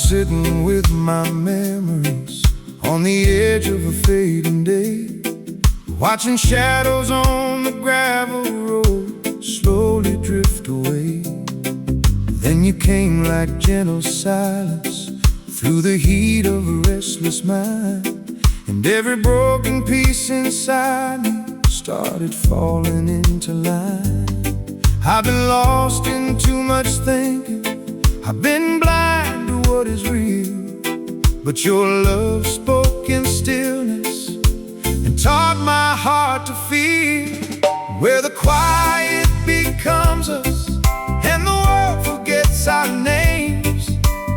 sitting with my memories on the edge of a fading day, watching shadows on the gravel road slowly drift away. Then you came like gentle silence through the heat of a restless mind, and every broken piece inside me started falling into line. I've been lost in too much thinking, I've been blind to what is real, but your love spoke in stillness and taught my heart to feel. Where the quiet becomes us and the world forgets our names,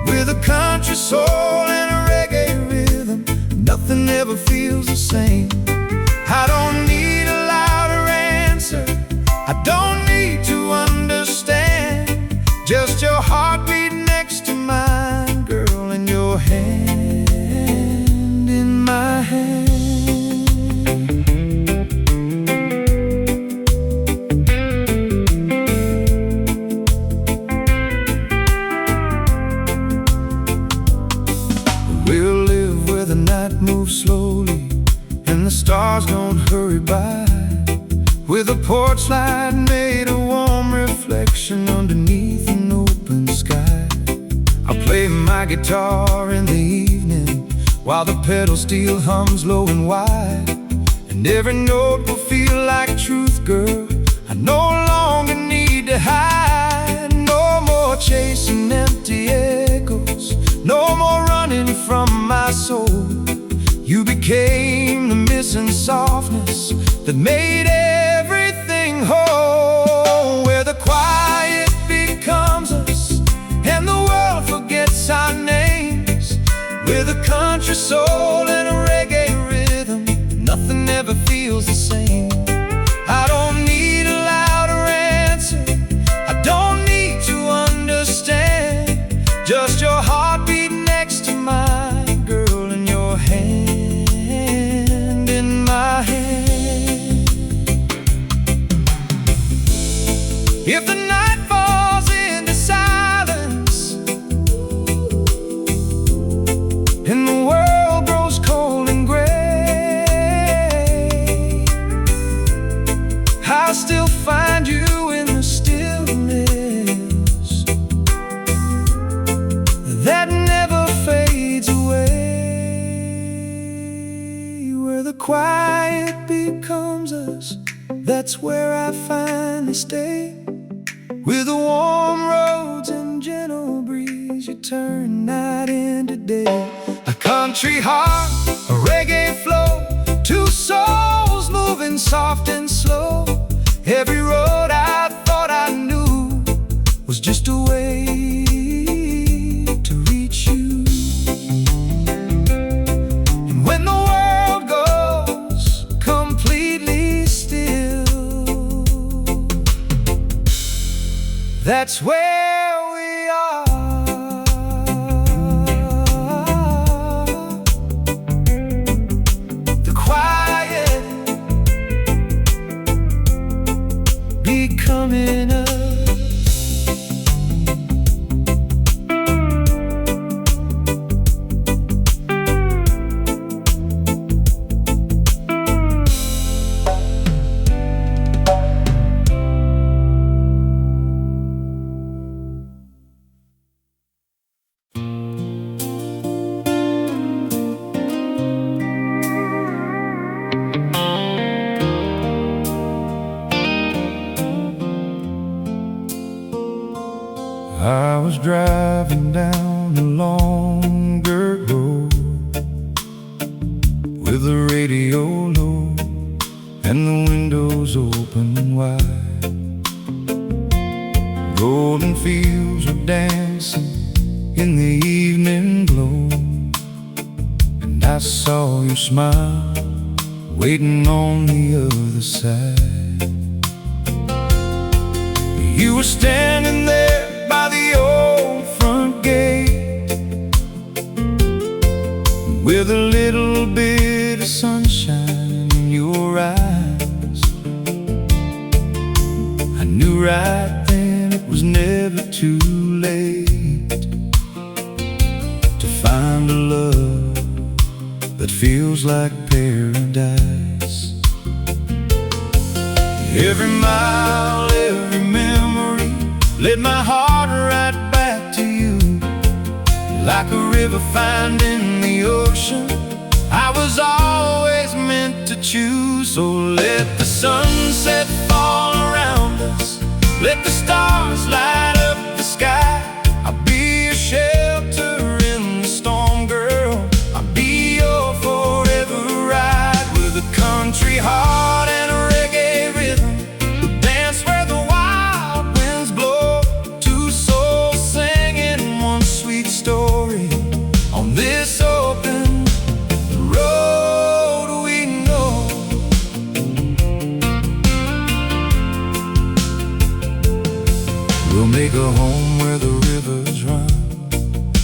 with a country soul and a reggae rhythm, nothing ever feels the same. I don't need a louder answer, I don't need to understand, just your heartbeat next to mine, girl, and your hand in my hand. We'll live where the night moves slowly and the stars don't hurry by, with a porch light made a warm reflection underneath an open sky. I'll play my guitar in the evening while the pedal steel hums low and wide, and every note will feel like truth, girl. I no longer need to hide. No more chasing empty echoes, no more running from my soul. You became the missing softness that made everything whole. Where the quiet becomes us and the world forgets our names, with a country soul and a reggae rhythm, nothing ever feels the same. I don't need a louder answer, I don't need to understand, just your heartbeat next to mine, girl, and your hand in my hand. If the night falls into silence and the world grows cold and gray, I'll still find you in the stillness that never fades away. Where the quiet becomes us, that's where I finally stay. With the warm roads and gentle breeze, you turn night into day. A country heart, a reggae flow, two souls moving soft and slow. Every road I thought I knew was just a way to reach you. And when the world goes completely still, that's where we are. The quiet becoming us. I was driving down a longer road with the radio low and the windows open wide. Golden fields were dancing in the evening glow, and I saw your smile waiting on the other side. You were standing there by the old front gate, with a little bit of sunshine in your eyes. I knew right then it was never too late. that feels like paradise. Every mile, every memory led my heart right back to you. Like a river finding the ocean, I was always meant to choose. So let the sunset fall around us, let the stars light up the sky. I'll be your shelter in the storm, girl. I'll be your forever ride. With a country heart and a reggae rhythm, we'll dance where the wild winds blow. Two souls singing one sweet story on this open road we know. We'll make a home where the rivers run,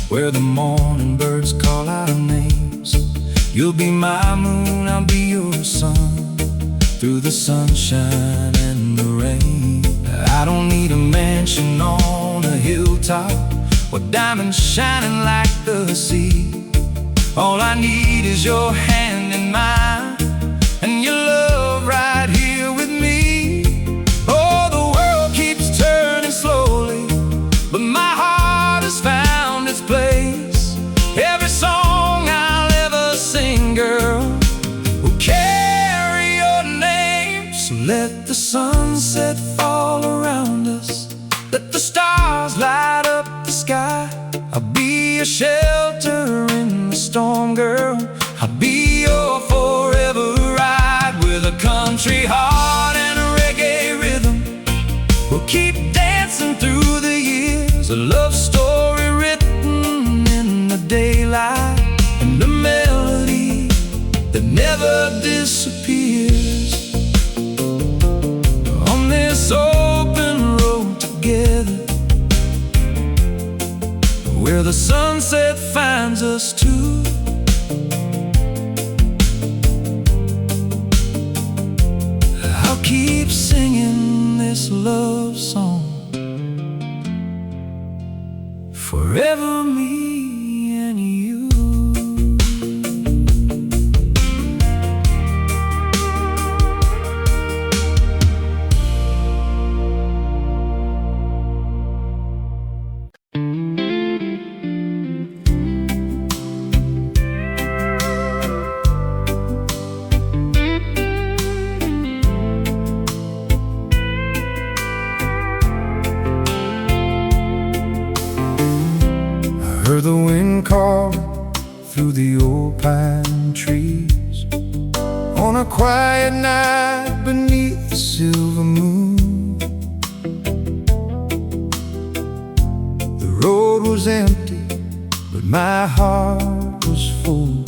where the morning birds call our names. You'll be my moon, I'll be your sun, through the sunshine and the rain. I don't need a mansion on a hilltop or diamonds shining like the sea. All I need is your hand in mine and your love right here with me. Oh, the world keeps turning slowly, but my heart has found its place. Every song I'll ever sing, girl, will carry your name. So let the sunset fall around us, let the stars light up the sky. I'll be a shelter in the storm, girl. I'll be your forever ride. With a country heart and a reggae rhythm, we'll keep dancing through the years. A love story written in the daylight, and a melody that never disappears. On this open road together, where the sunset finds us too. I'll keep singing this love song, forever me and you. Heard the wind calling through the old pine trees on a quiet night beneath the silver moon. The road was empty, but my heart was full,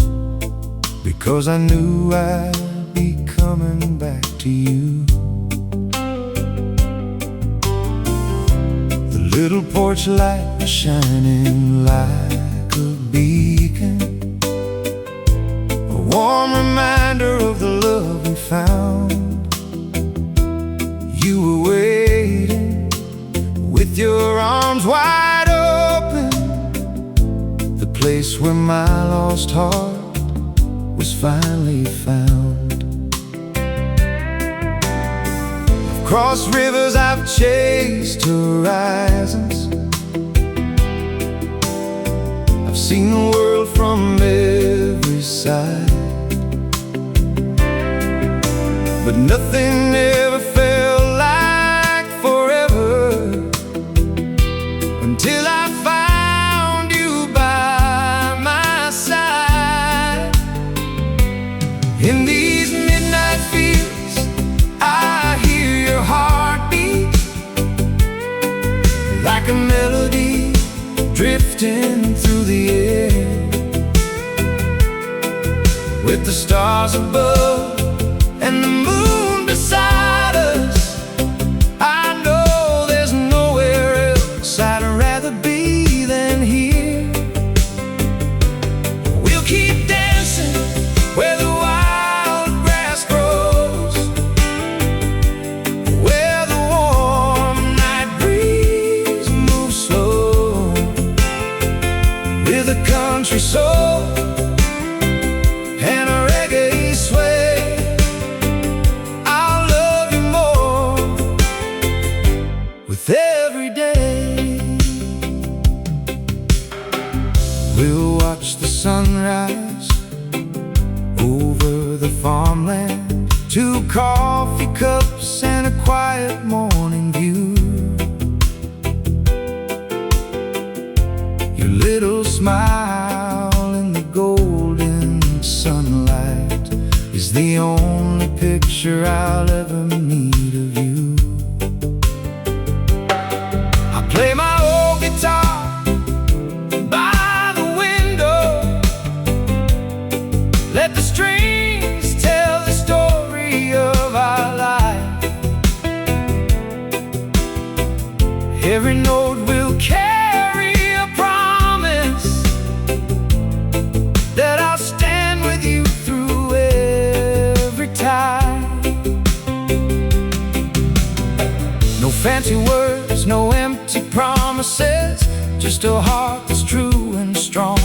because I knew I'd be coming back to you. The little porch light was shining like a beacon, a warm reminder of the love we found. You were waiting with your arms wide open, the place where my lost heart was finally found. I've crossed rivers, I've chased horizons, I've seen the world from every side, but nothing ever felt like forever until I found you by my side. In these midnight fields, I hear your heartbeat, like a melody drifting through the air. With the stars above and the moon beside us, I know there's nowhere else I'd rather be than here. We'll keep dancing where the wild grass grows, where the warm night breeze moves slow, with a country soul the farmland, 2 coffee cups and a quiet morning view. Your little smile in the golden sunlight is the only picture I'll ever need of you. I play my old guitar by the window, let the strings tell the story of our life. Every note will carry a promise that I'll stand with you through every time. No fancy words, no empty promises, just a heart that's true and strong.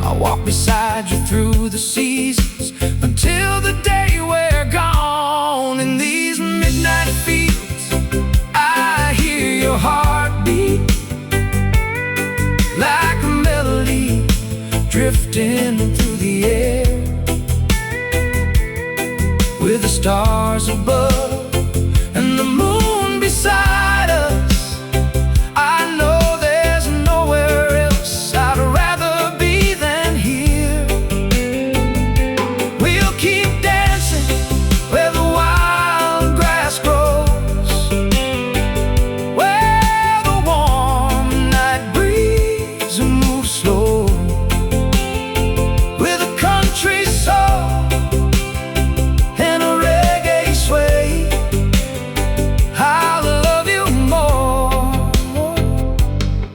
I'll walk beside you through the seasons until the day we're gone. In these midnight fields, I hear your heartbeat, like a melody drifting through the air. With the stars above and the moon beside us, I know there's nowhere else I'd rather be than here. We'll keep dancing where the wild grass grows, where the warm night breeze moves slow, with a country soul and a reggae sway. I'll love you more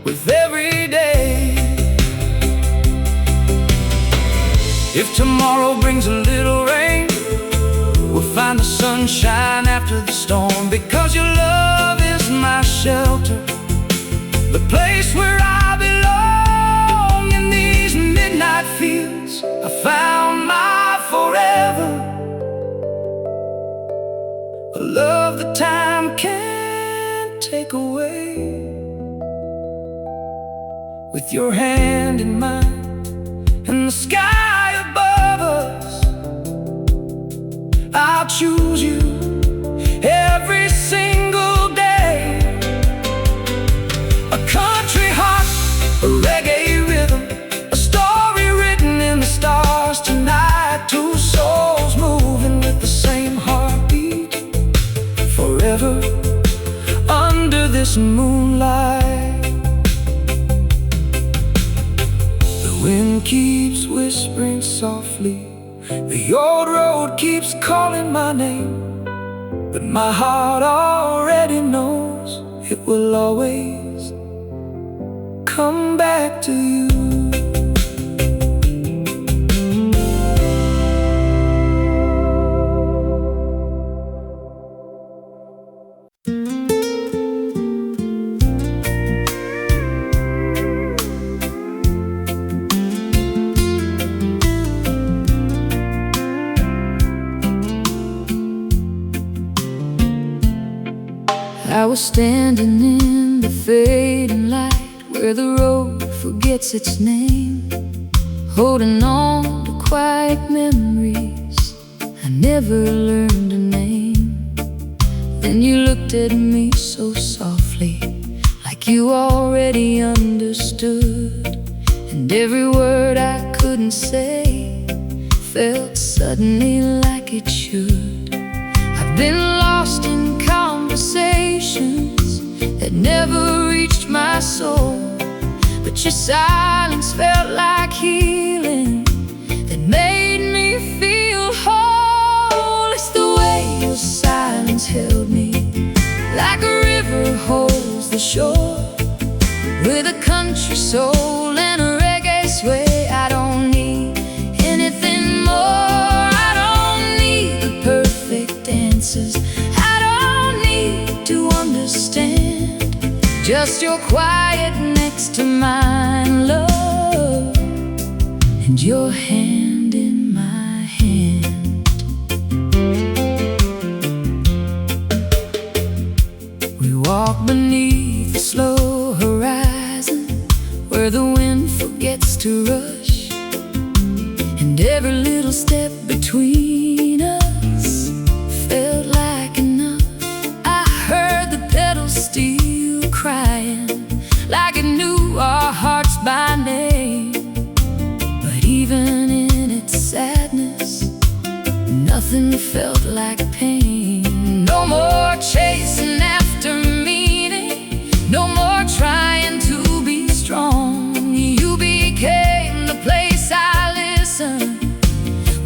with every day. If tomorrow brings a little rain, we'll find the sunshine after the storm, because your love is my shelter, the place where I belong. In these midnight fields, I found my forever, a love that time can't take away. With your hand in mine and the sky above us, I'll choose you every single day. A country heart, a reggae rhythm, a story written in the stars tonight. 2 souls moving with the same heartbeat, forever under this moonlight. The wind keeps whispering softly, the old road keeps calling my name, but my heart already knows it will always come back to you. I was standing in the fading light, where the road forgets its name, holding on to quiet memories I never learned to name. Then you looked at me so softly, like you already understood, and every word I couldn't say felt suddenly like it should. I've been lost in conversations that never reached my soul, but your silence felt like healing that made me feel whole. It's the way your silence held me, like a river holds the shore, with a country soul and a reggae sway. I don't need anything more, I don't need the perfect answers, I don't need to understand, just your quiet next to mine, love, and your hand in my hand. We walk beneath the slow horizon, where the wind forgets to rush, and every little step between nothing felt like pain. No more chasing after meaning, no more trying to be strong. You became the place I listen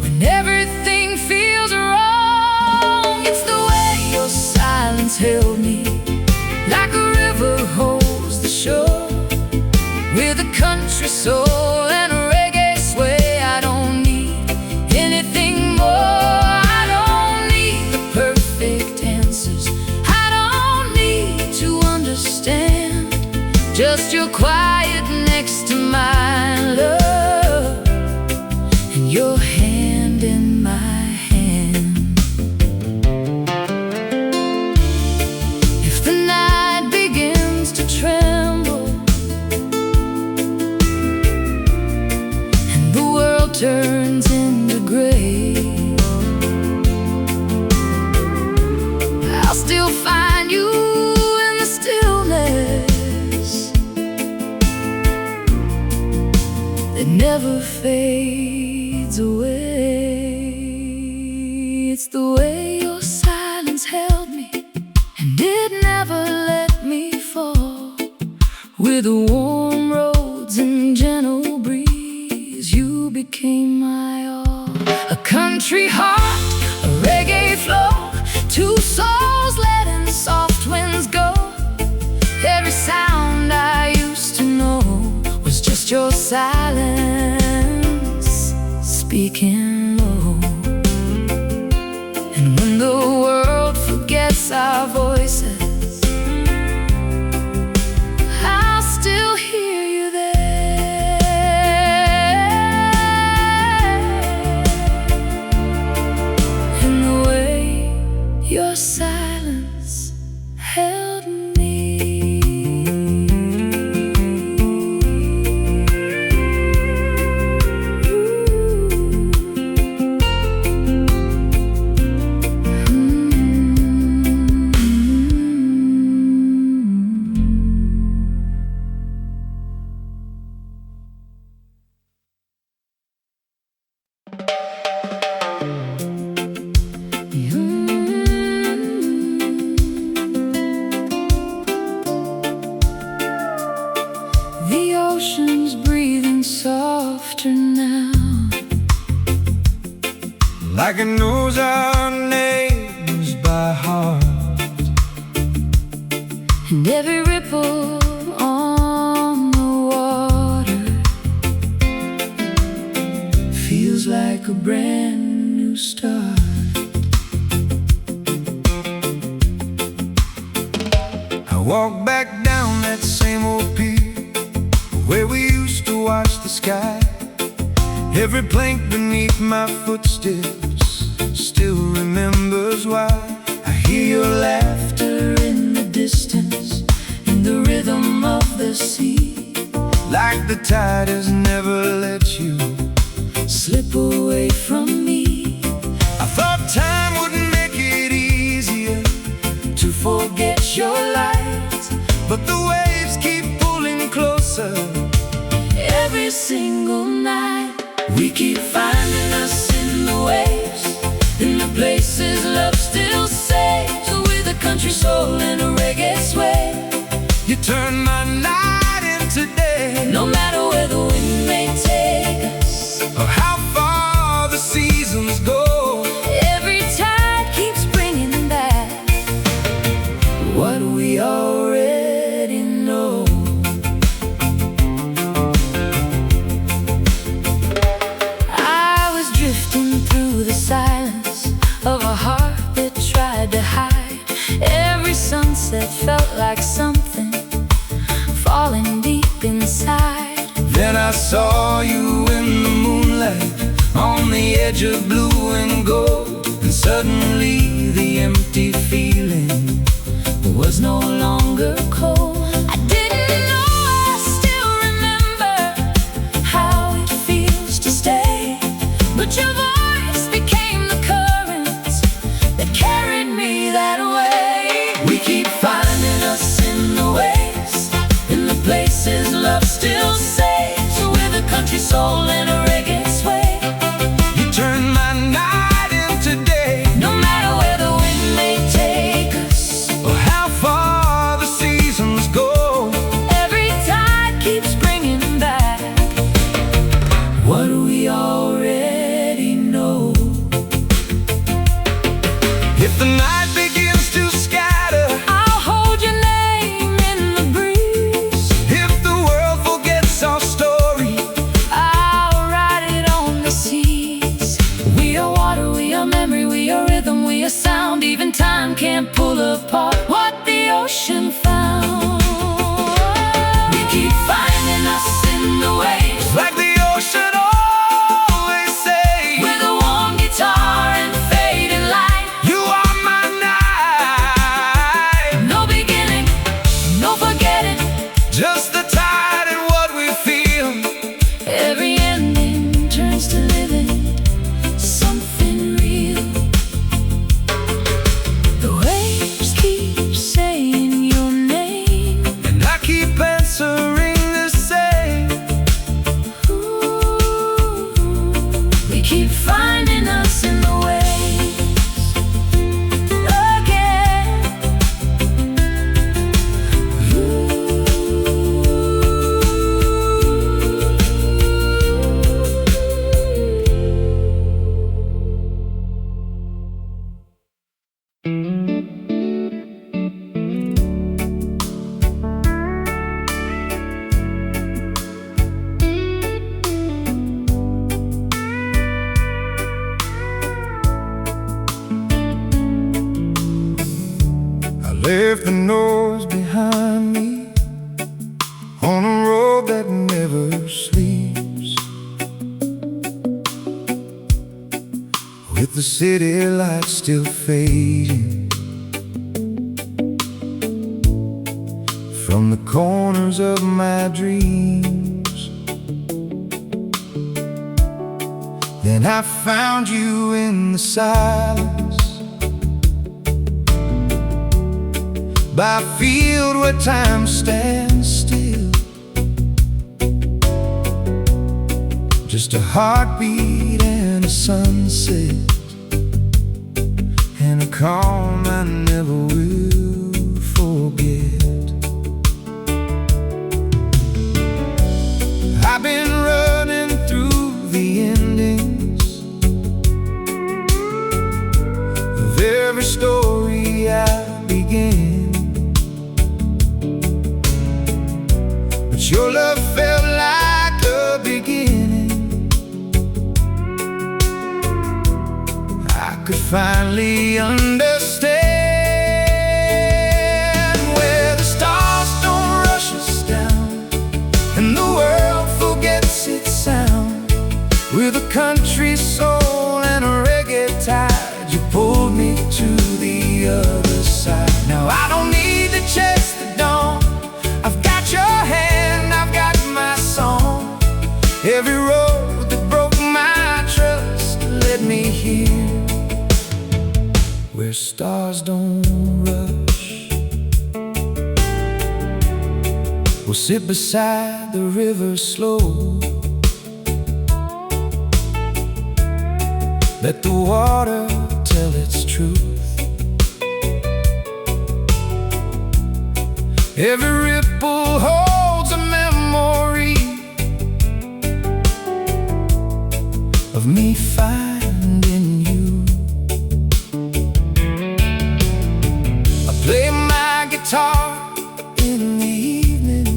when everything feels wrong. It's the way your silence held me, like a river holds the shore, with a country soul and a reggae sway. I don't need anything more. I don't need the perfect answers. I don't need to understand. Just your quiet next to my love, and your hand in my hand. If the night begins to tremble and the world turns into gray, I'll still find you in the stillness that never fades away. It's the way your silence held me, and it never let me fall. With the warm roads and gentle breeze, you became my all. A country heart, a reggae flow, two souls letting soft winds go. Every sound I used to know was just your silence speaking low. And when the world forgets our voices, I'll still hear you there. In the way your silence held me. The ocean's breathing softer now, like it knows our names by heart. and every ripple on the water feels like a brand new start. I walk back down that same old pier where we used to watch the sky. Every plank beneath my footsteps still remembers why. I hear your laughter in the distance, in the rhythm of the sea, like the tide has never let you Slip away from me. I thought time would make it easier To forget your light, but the waves keep pulling closer. every single night we keep finding us in the waves, in the places love still saves. With a country soul and a reggae sway, You turn my night into day, no matter where the wind may take us, or how far the seasons go. every tide keeps bringing back what we already know. I was drifting through the silence of a heart that tried to hide. Every sunset felt like something falling deep inside. Then I saw you in the moonlight, on the edge of blue and gold, and suddenly the empty feeling Was no longer cold. I didn't know, I still remember how it feels to stay. But your voice became the current that carried me that way. we keep Finding us in the waves, in the places love still saves. With a country soul and a reggae sway, You turn my night into day. time can't pull apart what the ocean found. We keep finding us in the waves, like the ocean always say, with a warm guitar and fading light. you are my night. No beginning, no forgetting, Just the tide and what we feel. every ending turns to living something real. The waves keep saying your name, And I keep answering the same. ooh, we keep finding us in the waves again. I left the noise behind me on a road that never sleeps, with the city lights still fading from the corners of my dreams. Then I found you in the silence, by a field where time stands still. Just a heartbeat and a sunset, and a calm I never will forget. I've been running through the endings of every story I began. Your love felt like a beginning. I could finally understand where the stars don't rush us down and the world forgets its sound. With a country soul and a reggae tide, you pulled me to the other side. Now I don't need to chase the dawn, I've got your hand, I've got my song. Every road that broke my trust led me here, where stars don't rush. We'll sit beside the river slow, let the water tell its truth. Every ripple holds a memory of me finding you. I play my guitar in the evening,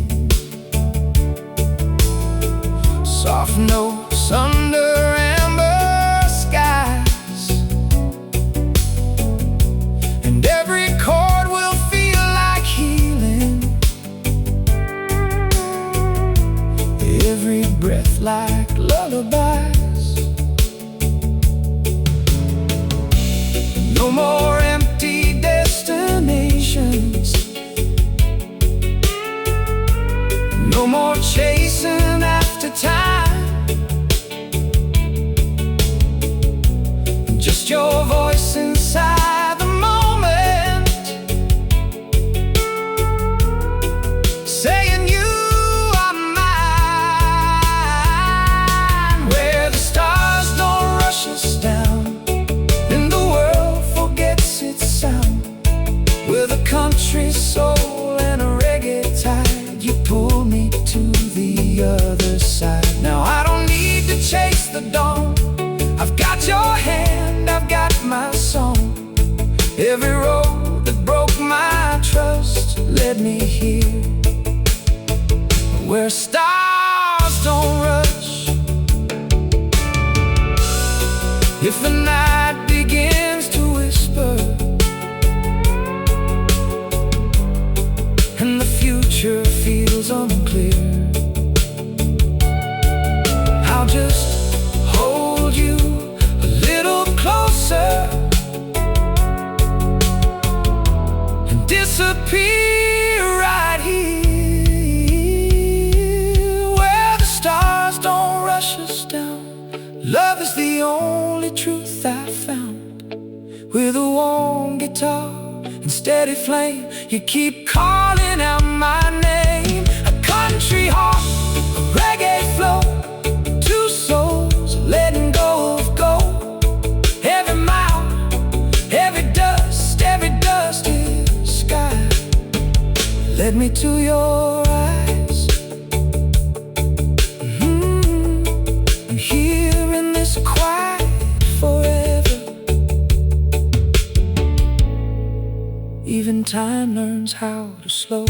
soft notes under amber skies, and every chord will feel like healing, every breath like lullabies. No more empty destinations, no more chasing after time. Just your voice inside the moment, saying you are mine. Where the stars don't rush us down and the world forgets its sound. With a country soul and a reggae tide, you pull me to the other side. Now I don't need to chase the dawn, I've got your hand, I've got my song. Every road that broke my trust led me here, where stars don't rush. If the night begins to whisper truth I found. With a warm guitar and steady flame, you keep calling out my name. A country heart, a reggae flow, two souls letting go of gold. Every mile, every dusty sky led me to your eyes. I'm here in this quiet forever. Even time learns how to slow.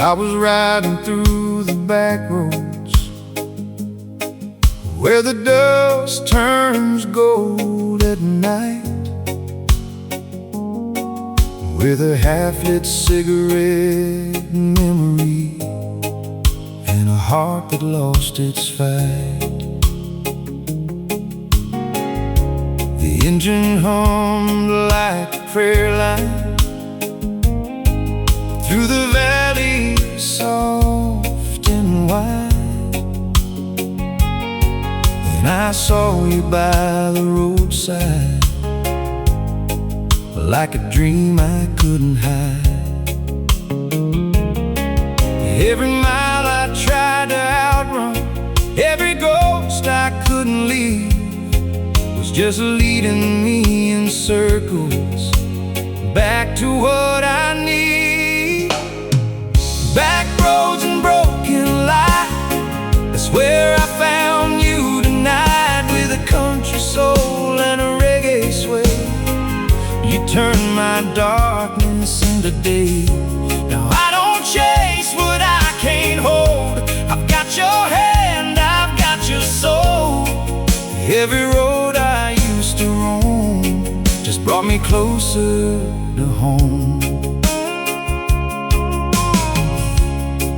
I was riding through the back roads where the dust turns gold at night, with a half-lit cigarette memory and a heart that lost its fight. The engine hummed like a prayer line through the valley, soft and wide. And I saw you by the roadside, like a dream I couldn't hide. Every mile I tried to outrun, every ghost I couldn't leave, was just leading me in circles back to what I need. Back roads and broken light, that's where I found you tonight. With a country soul and a reggae sway, you turned my darkness into day. Now I don't chase what I can't hold. I've got your hand, I've got your soul. Every road I used to roam just brought me closer to home.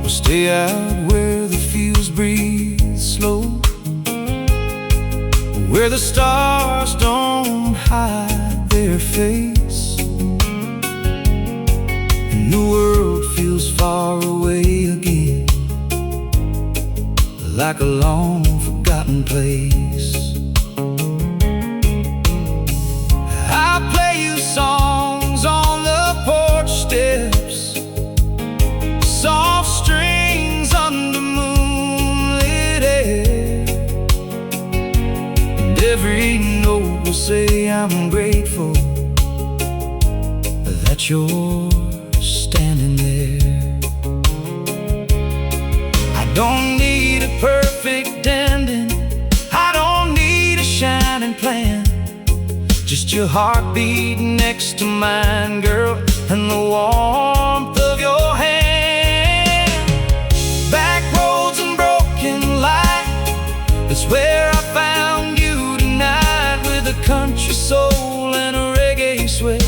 Stay out where the fields breathe slow, where the stars don't hide their face, and the world feels far away again, like a long forgotten place. I play you songs on the porch steps, soft strings under moonlit air, and every note will say I'm grateful that you're standing there. I don't need a perfect ending, I don't need a shining plan, just your heartbeat next to mine, girl, and the warmth of your hand. Back roads and broken light, that's where I found you tonight. With a country soul and a reggae sway,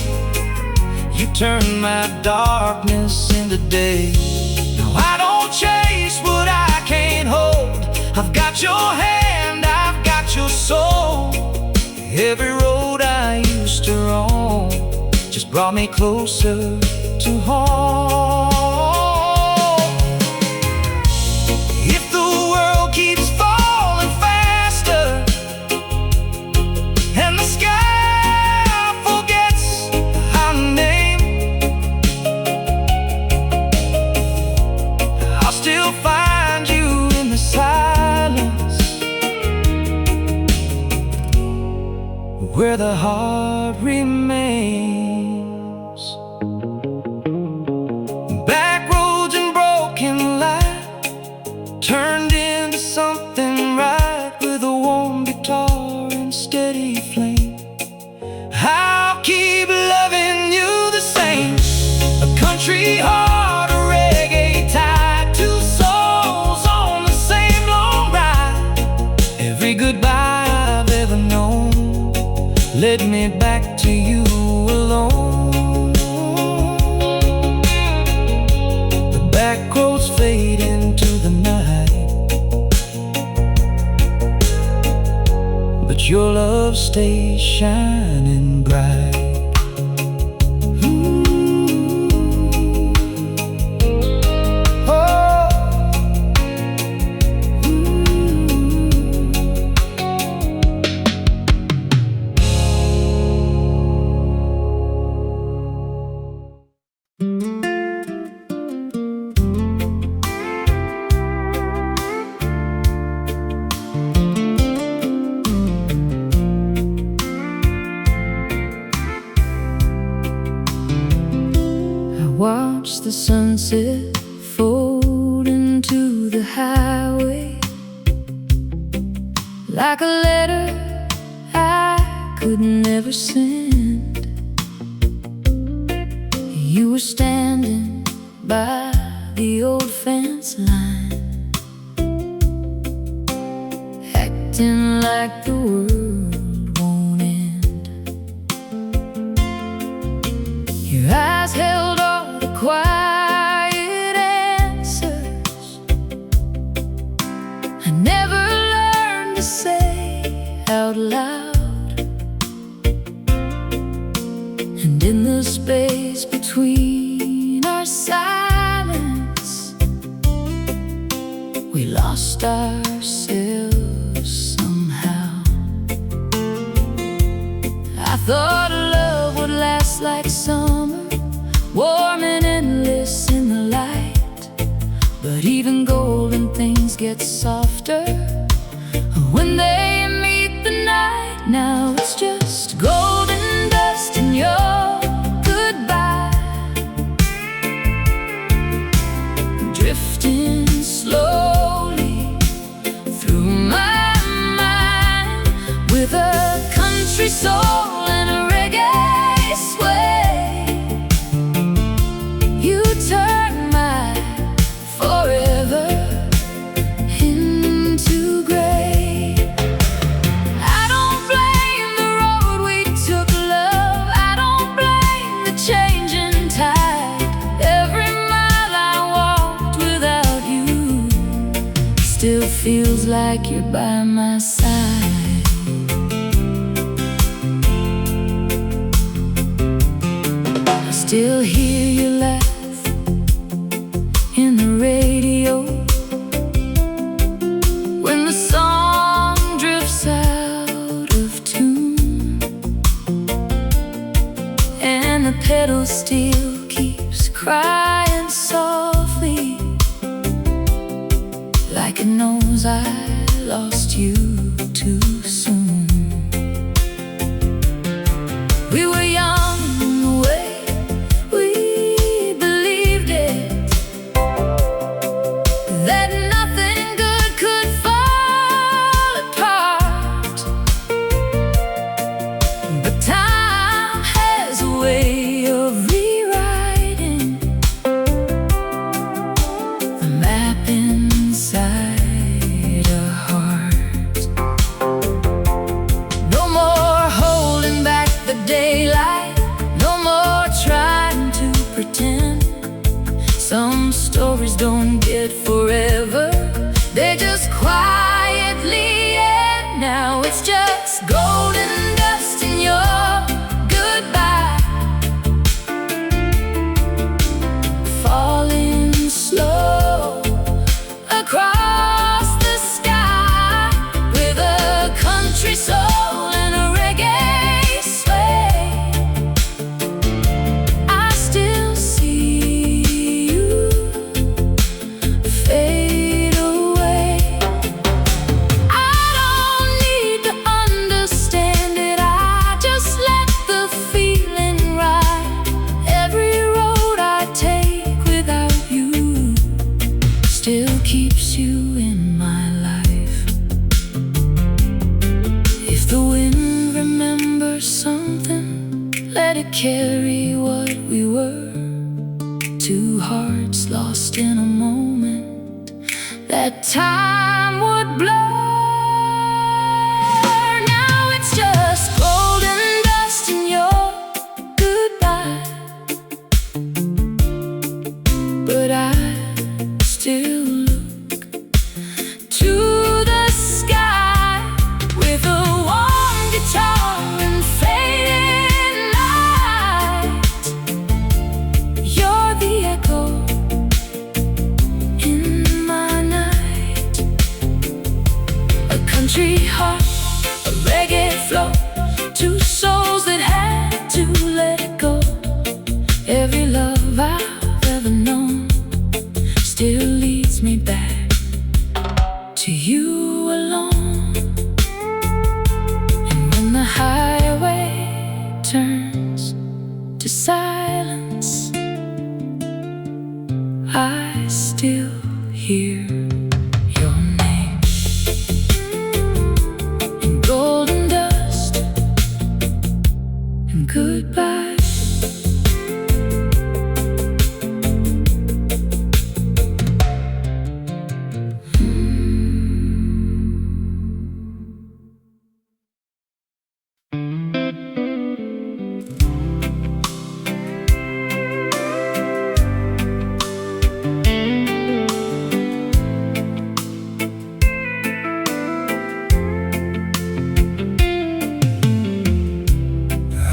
you turned my darkness into day. Now I don't chase what I can't hold. I've got your hand, I've got your soul. Every road I used to roam just brought me closer to home. If the world keeps falling faster and the sky forgets our name, I'll still find you in the silence, where the heart remains. stay shining bright. Watch the sunset fold into the highway like a letter I could never send. You were standing by the old fence line, acting like the world won't end. Your eyes held quiet answers I never learned to say out loud. And in the space between our silence, we lost ourselves somehow. I thought love would last like summer, warm and endless in the light. But even golden things get softer when they meet the night. Now it's just golden dust in your goodbye, drifting slowly through my mind, with a country soul and a reggae sway. You turn my forever into gray. I don't blame the road we took, love. I don't blame the changing tide. Every mile I walked without you still feels like you're by my side. I still hear you laugh in the radio when the song drifts out of tune, and the pedal steel keeps crying softly, like it knows I lost you too soon. We were young in the way we believed it, that nothing good could fall apart. But time has a way of rewriting the map inside a heart. No more holding back the daylight, no more trying to pretend. Some stories don't get forever, they just quietly end. Now it's just golden dust in your goodbye, falling slow across the sky, with a country soul and a reggae sway. I still see you fade away. I don't need to understand it, I just let the feeling ride. Every road I take without you still keeps you in my life. If the wind remembers something, let it carry what we were. Two hearts lost in a moment that time would blur. Now it's just golden dust in your goodbye, but I still look to the sky with a warm guitar I still hear your name in golden dust and goodbye.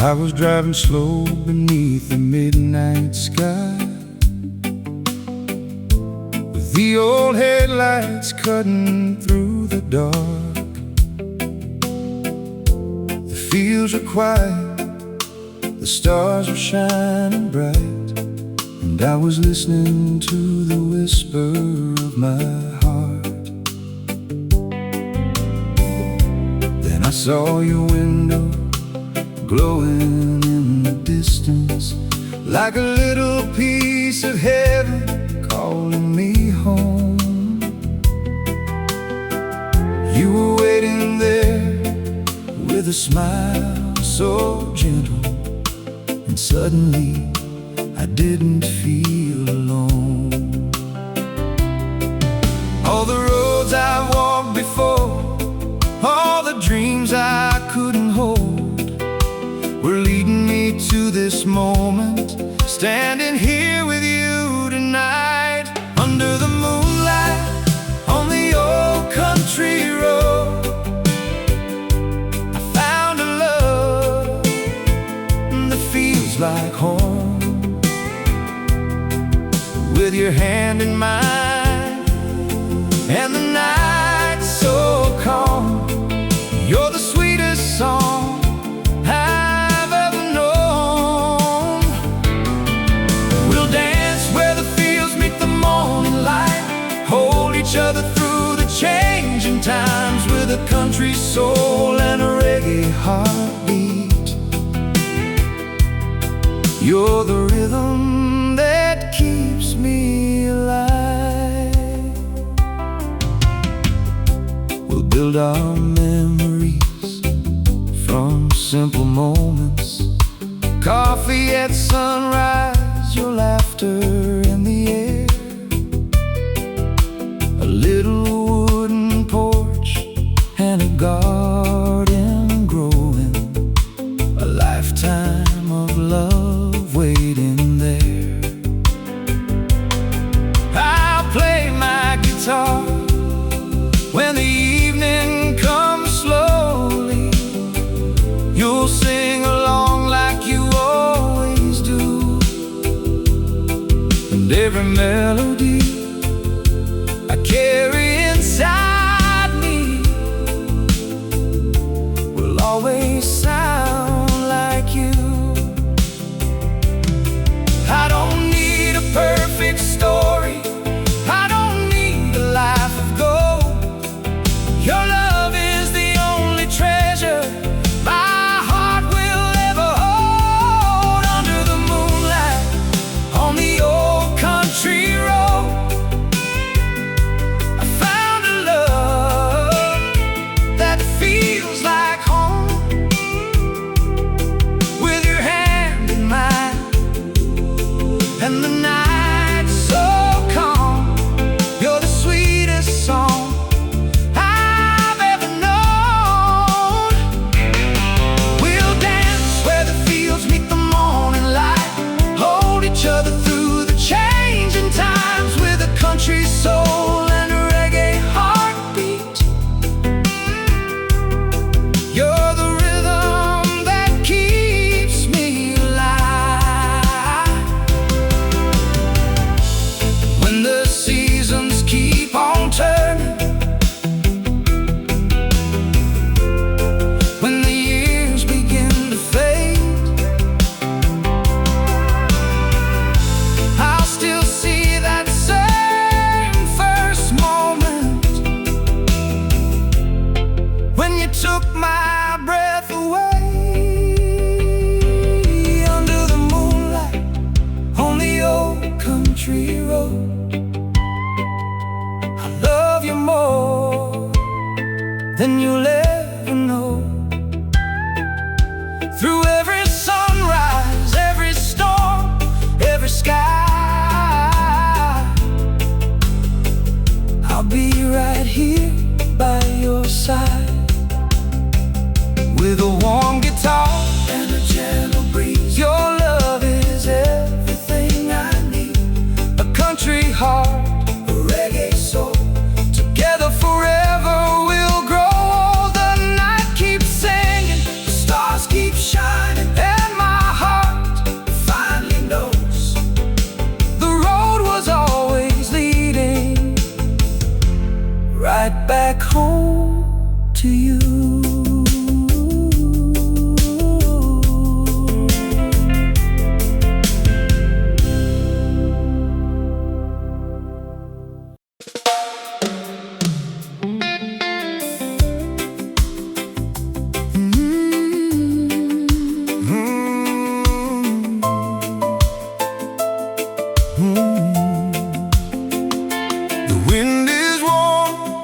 I was driving slow beneath the midnight sky, with the old headlights cutting through the dark. The fields are quiet, the stars are shining bright, and I was listening to the whisper of my heart. Then I saw your window glowing in the distance, like a little piece of heaven calling me home. You were waiting there with a smile so gentle, and suddenly I didn't feel alone. All the roads I walked before, all the dreams I couldn't hold, we're leading me to this moment, standing here with you tonight, under the moonlight on the old country road. I found a love that feels like home, with your hand in mine, and the night so calm. You're the sweetest song each other through the changing times, with a country soul and a reggae heartbeat. You're the rhythm that keeps me alive. We'll build our memories from simple moments, coffee at sunrise, your laughter in the air, a little wooden porch and a garden growing, a lifetime of love waiting there. I'll play my guitar when the evening comes slowly. You'll sing along like you always do, and every melody I carry inside me will always sound like you. I don't need a perfect story, I don't need a life of gold. Your love is the only treasure my heart will ever hold. Under the moonlight on the old country road, I road. I love you more than you'll ever know. Through every sunrise, every storm, every sky, I'll be right here by your side. With a warm guitar and a gentle breeze, your love is everything I need. A country heart, a reggae soul, together forever we'll grow old. The night keeps singing, the stars keep shining, and my heart finally knows the road was always leading right back home to you. The wind is warm,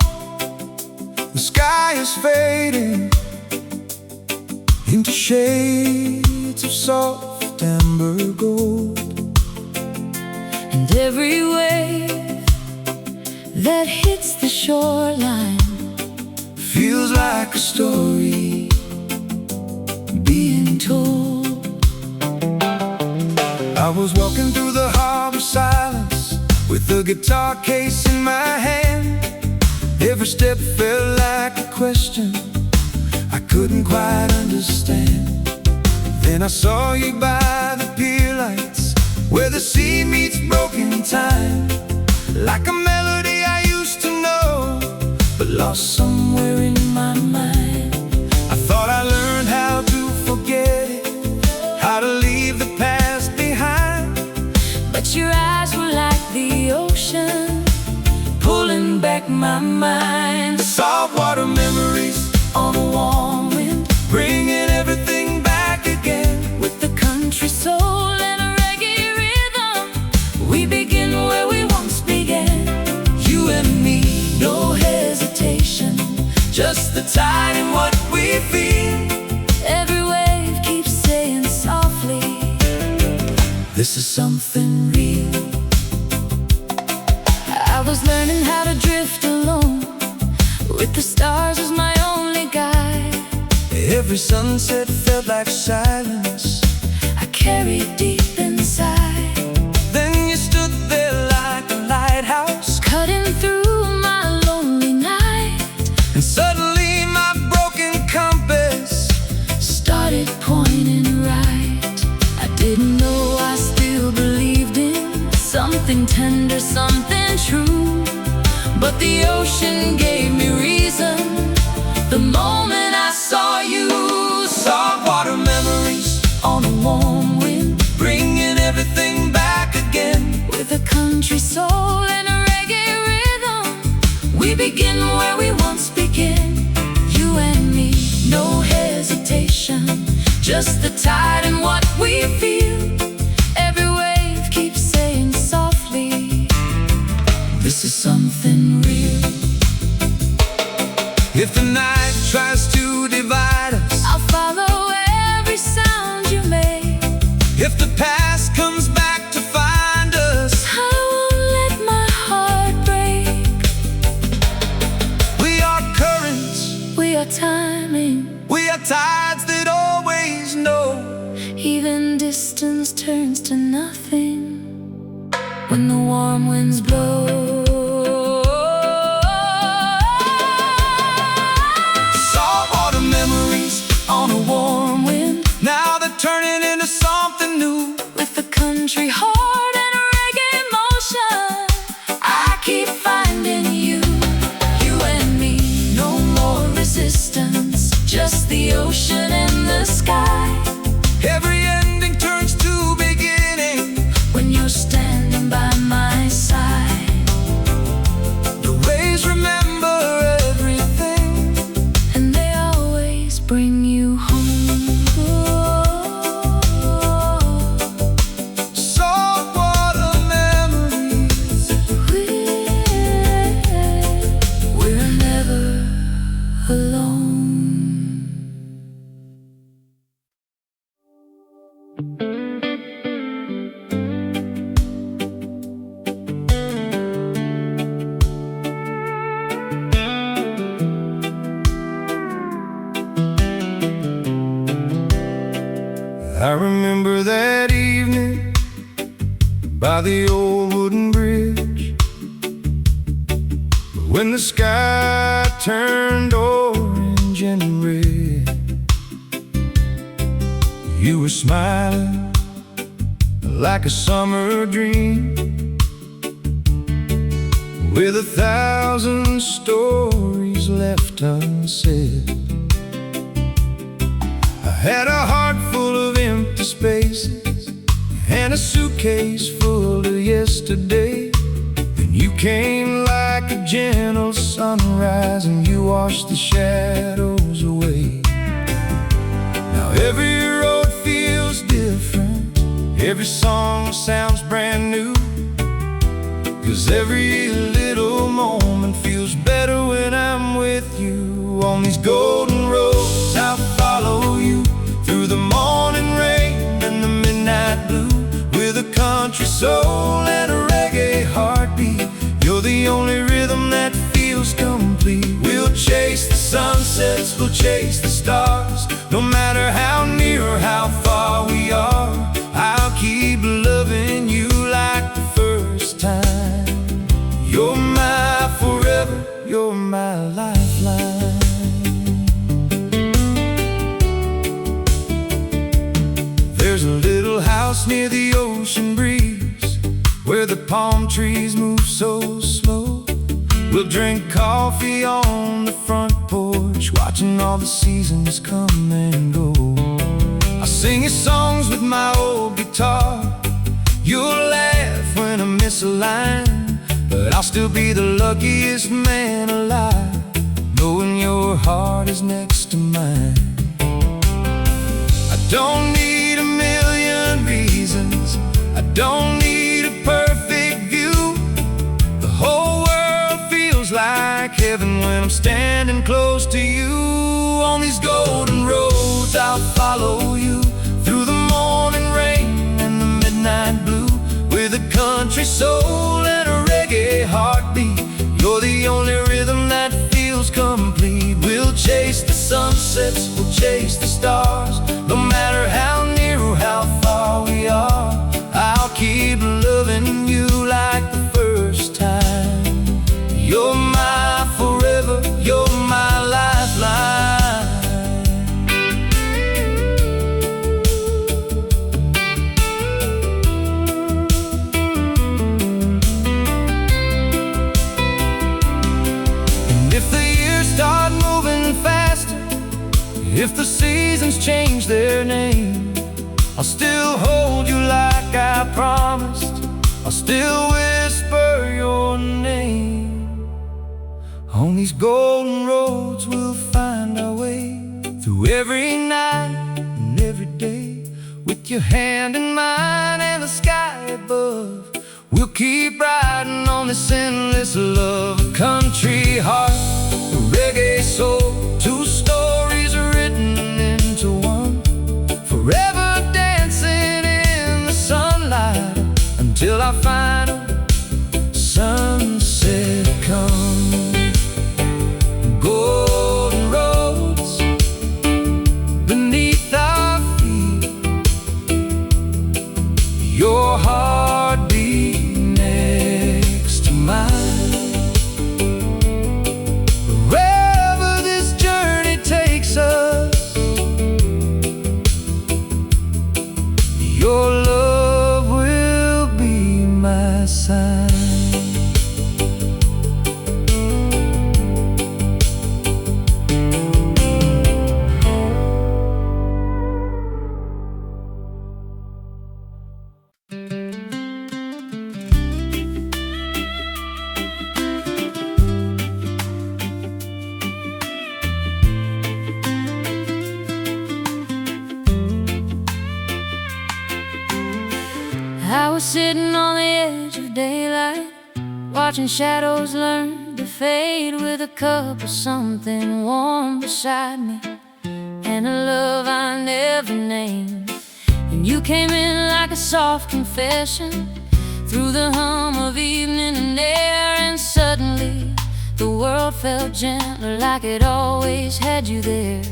the sky is fading into shades of soft amber gold. And every wave that hits the shoreline Feels like a story being told. I was walking through the harbor silence with the guitar case in my hand. Every step felt like a question I couldn't quite understand. Then I saw you by the pier lights, where the sea meets broken time. Like a melody I used to know, but lost somewhere in my mind. I thought I learned how to forget it, how to leave the past behind. But your eyes were like the ocean, pulling back my mind. Saltwater memories On a warm wind, bringing everything back again. with the country soul and a reggae rhythm, we begin where we once began. You and me, No hesitation, just the tide and what we feel. every wave keeps saying softly, This is something real. I was learning how to drift alone, with the stars as my only guide. Every sunset felt like silence. I carried deep inside, Then you stood there like a lighthouse, cutting through my lonely night. and suddenly my broken compass Started pointing right. I didn't know I still believed in something tender, something true. But the ocean gave me reason the moment I saw you. saltwater memories, On a warm wind, bringing everything back again. with a country soul and a reggae rhythm, we begin where we once began. You and me, no hesitation, just the tide and what we feel. Every wave keeps saying softly, This is something real. If the night tries to divide us, I'll follow every sound you make. if the past comes back to find us, I won't let my heart break. we are currents, We are timing, we are tides that always know. even distance turns to nothing when the warm winds blow. Saltwater memories On a warm wind, now they're turning into something new. with a country heart and a reggae motion, I keep finding you. You and me, no more resistance, just the ocean and the sky. Every ending turns to beginning. When you're standing by my side, when the sky turned orange and red. You were smiling like a summer dream, with 1,000 stories left unsaid. I had a heart full of empty spaces and a suitcase full of yesterday. And you came like a gentle sunrise, and you washed the shadows away. Now every road feels different, every song sounds brand new, 'cause every little moment feels better when I'm with you. On these golden roads I'll follow you, through the morning rain and the midnight blue, with a country soul and a reggae heartbeat. You're the only rhythm that feels complete. We'll chase the sunsets, we'll chase the stars, no matter how near or how far we are. I'll keep loving you like the first time. You're my forever, you're my lifeline. There's a little house near the ocean breeze, where the palm trees move so slow. We'll drink coffee on the front porch, watching all the seasons come and go. I'll sing you songs with my old guitar. You'll laugh when I miss a line, but I'll still be the luckiest man alive, knowing your heart is next to mine. I don't need a million reasons, I don't need a perfect view. The whole world feels like heaven when I'm standing close to you. On these golden roads I'll follow you, through the morning rain and the midnight blue, with a country soul and a reggae heartbeat. You're the only rhythm that feels complete. We'll chase the sunsets, we'll chase the stars, no matter how near or how far we are. I'll keep loving you like the first time. You're my forever, you're my lifeline. Start moving faster, if the seasons change their name, I'll still hold you like I promised, I'll still whisper your name. On these golden roads we'll find our way, through every night and every day, with your hand in mine and the sky above. We'll keep riding on this endless love. A country heart, a reggae soul, two stories written into one, forever dancing in the sunlight, until our final sunset comes. Golden roads beneath our feet, your heartbeat next to mine. Your love will be my sign. I was sitting on the edge of daylight, watching shadows learn to fade, with a cup of something warm beside me, and a love I never named. And you came in like a soft confession, through the hum of evening and air, and suddenly the world felt gentler, like it always had you there.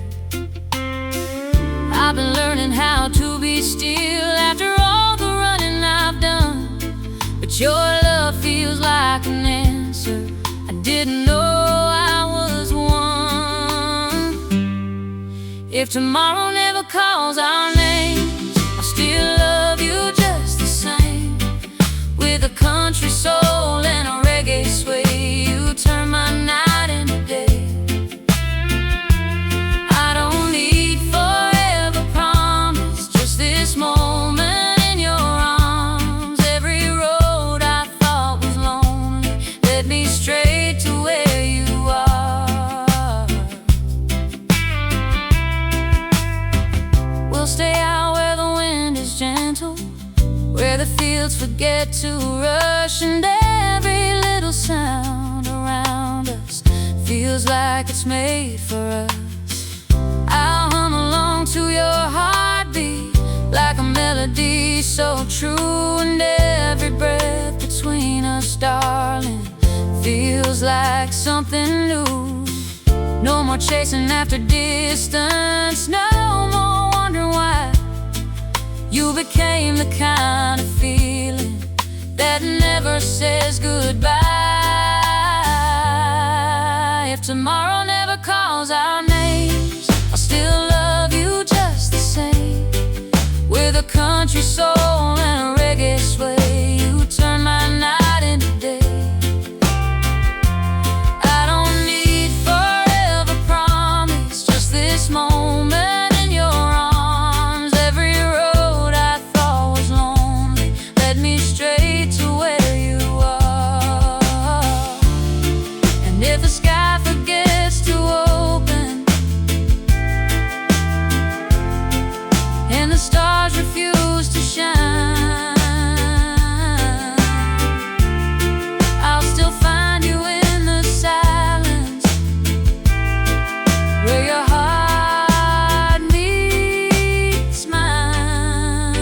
I've been learning how to be still after all the running I've done, but your love feels like an answer I didn't know If tomorrow never calls our names, I'll still love you just the same. With a country soul and a reggae sway, you turn my night into day. I don't need forever promise, just this moment in your arms. Every road I thought was lonely led me straight to where you are. We'll stay out where the wind is gentle, where the fields forget to rush, and every little sound around us feels like it's made for us. I'll hum along to your heartbeat like a melody so true, and every breath between us, darling, feels like something new. No more chasing after distance, no more wondering why. You became the kind of feeling that never says goodbye. If tomorrow never calls our names, I'll still love you just the same. With a country soul and a reggae sway, you turn my night into day. I don't need forever promise, just this moment in your arms. Every road I thought was lonely led me straight to where you are. And if the sky forgets to open and the stars refuse to shine, I'll still find you in the silence where your heart meets mine.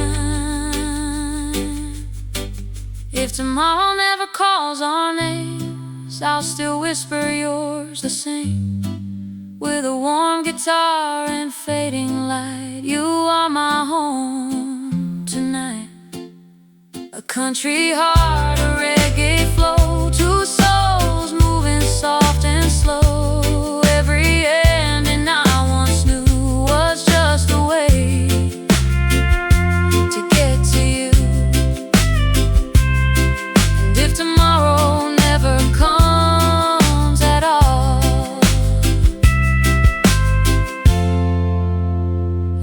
If tomorrow never calls our names, I'll still whisper yours the same. With a warm guitar and fading light, you are my home tonight. A country heart, a reggae flow, two souls moving soft and slow. Every ending I once knew was just a way to get to you. And if tomorrow never comes at all,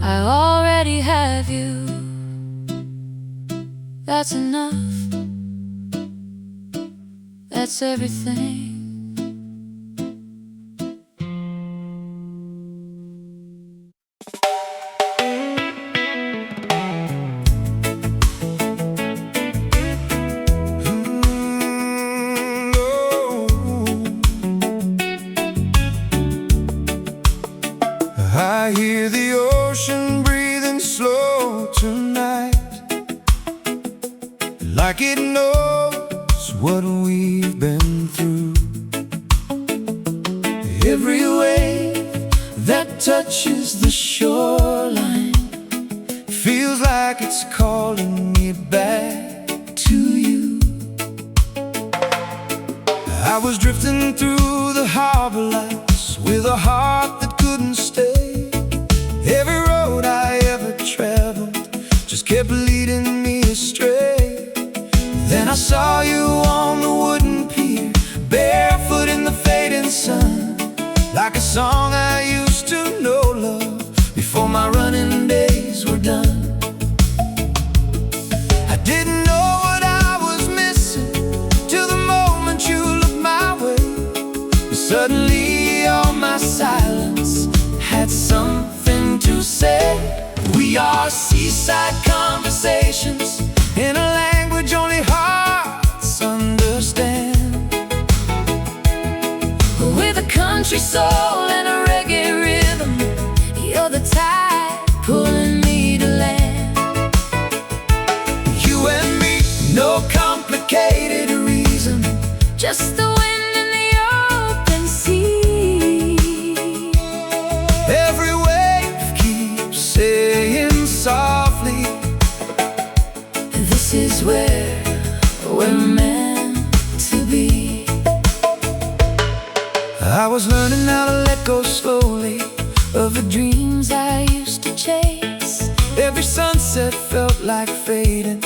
I already have you. That's enough. That's everything. I hear the ocean breathing slow tonight, like it knows what we've been through. Every wave that touches the shoreline feels like it's calling me back to you. I was drifting through the harbor lights with a heart that couldn't stay. Every road I ever traveled just kept leading me astray. Then I saw you on the wooden pier, barefoot in the fading sun, like a song I used to know, love, before my running days were done. I didn't know what I was missing till the moment you looked my way. But suddenly all my silence had something to say. We are seaside conversations in a language only hearts understand. With a country soul and a reggae rhythm, you're the tide pulling me to land. You and me, no complicated reason, Just the wind and the open sea. every wave keeps saying softly, This is where we're meant to be. I was learning how to let go slowly of the dreams I chase. Every sunset felt like fading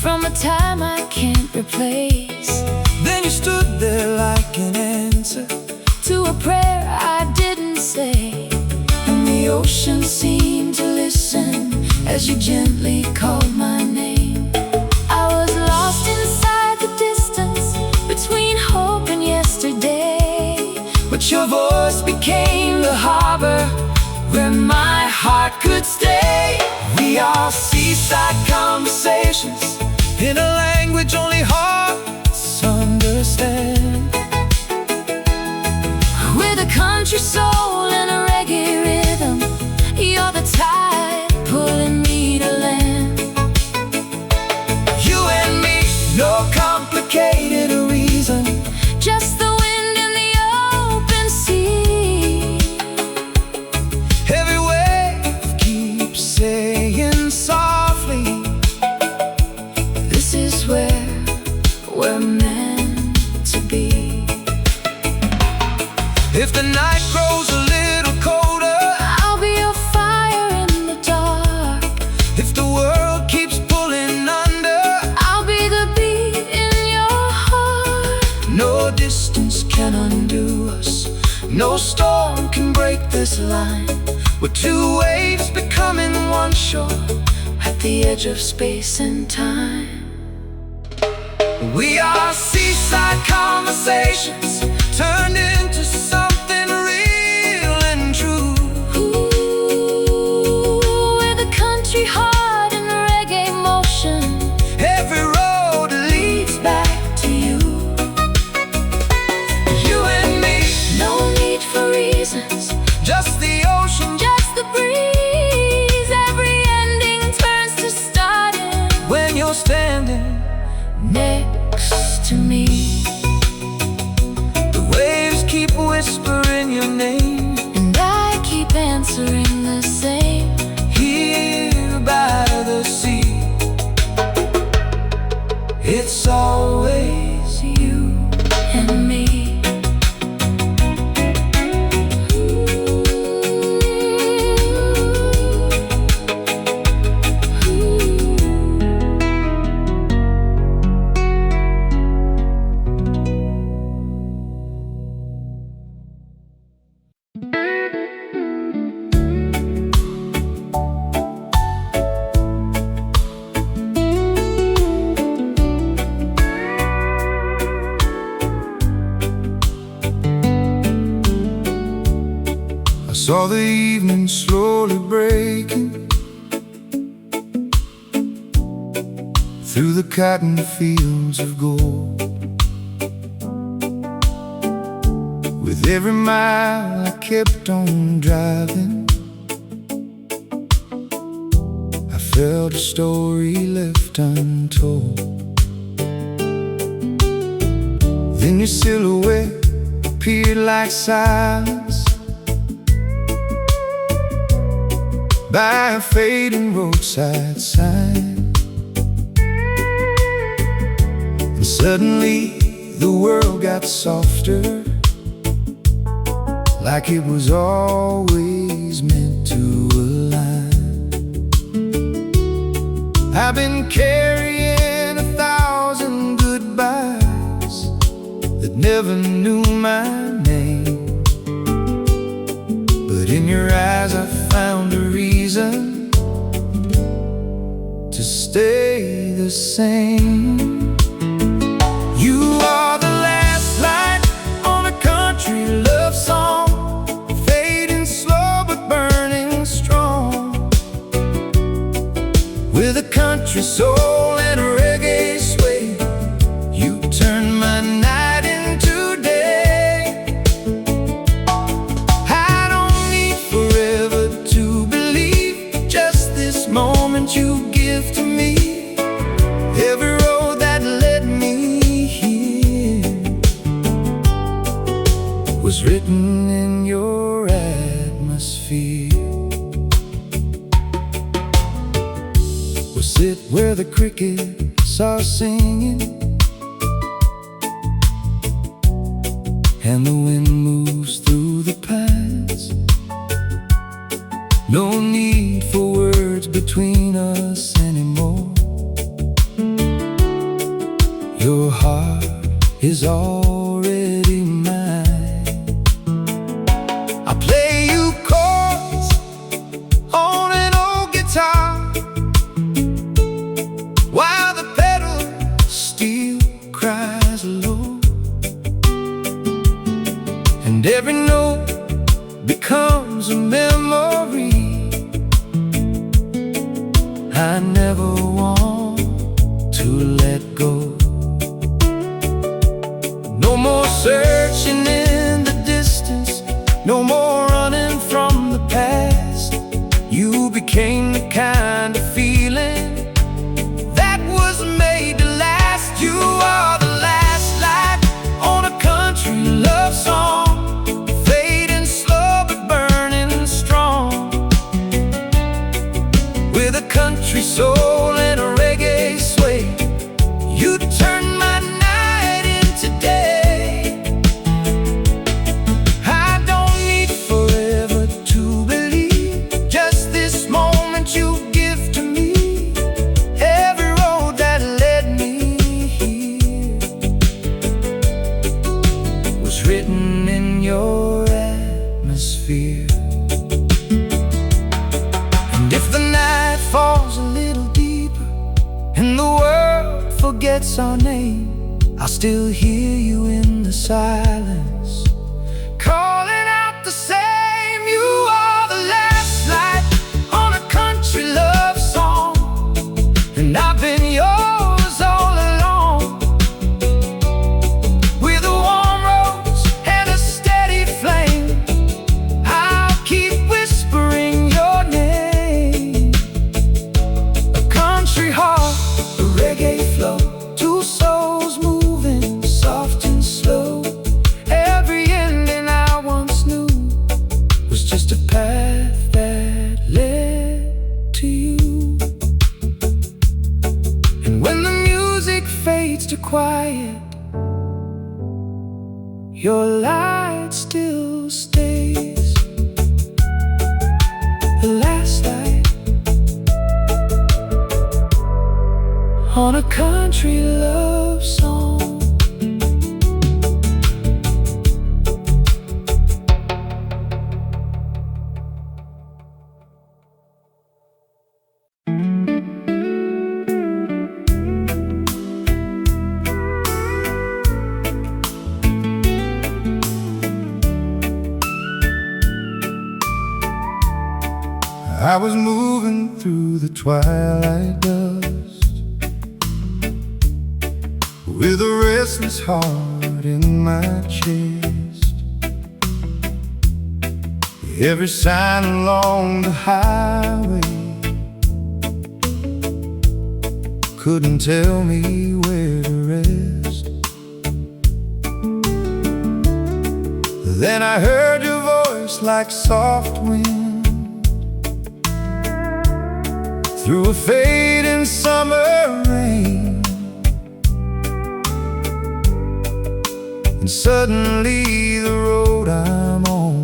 From a time I can't replace. Then you stood there like an answer To a prayer I didn't say. And the ocean seemed to listen as you gently called my name. I was lost inside the distance between hope and yesterday. But your voice became the harbor where my heart could stay. We are seaside conversations in a language only hearts understand. With a country soul and a reggae rhythm, you're the tide pulling me to land. You and me, no complicated reason, just the wind in the open sea. every wave keeps saying softly, This is where we're meant to be. if the night grows a little colder, I'll be your fire in the dark. if the world keeps pulling under, I'll be the beat in your heart. no distance can undo us, no storm can break this line. We're two waves becoming one shore At the edge of space and time. We are seaside conversations turned into something real and true. Ooh, with a country heart and reggae motion, Every road leads back to you. You and me, no need for reasons, just the ocean, just the breeze. Every ending turns to starting when you're standing next to me. the waves keep whispering your name. And I keep answering the same. Here by the sea, it's always you And me. Saw the evening slowly breaking through the cotton fields of gold. With every mile I kept on driving, I felt a story left untold. Then your silhouette appeared like silence by a fading roadside sign. And suddenly the world got softer, like it was always meant to align. I've been carrying 1,000 goodbyes that never knew my name, but in your eyes I found a reason to stay the same. You are the last light on a country love song, fading slow but burning strong. With a country soul and a reggae sway, you turn my night into day. I don't need forever to believe, just this moment you give to me. Every road that led me here was written in your atmosphere. We'll sit where the crickets are singing and the wind moves through the pines. No need for already mine. I play you chords on an old guitar while the pedal steel cries low, and every note becomes a memory I never want to let go. No more searching in the distance, no more running from the past. You became the kind of feeling that was made to last. You are the last light on a country love song, fading slow but burning strong, with a country soul and a reggae sway. You turn my night into day. I don't need forever to believe, just this moment you give to me. Every road that led me here was written in your atmosphere. And if the night falls a little deeper and the world forgets our name, I'll still hear you in the silence, calling out the same. You are the last light on a country love song, and I've been yours all along, with a warm rose and a steady flame. I'll keep whispering your name. A country heart, a reggae flow, two souls moving soft and slow. Every ending I once knew was just a path that led to you. And when the music fades to quiet, your light still stays, the last light on a country love song. I was moving through the twilight dust, with a restless heart in my chest. Every sign along the highway couldn't tell me where to rest. Then I heard your voice like soft wind through a fading summer rain, and suddenly the road I'm on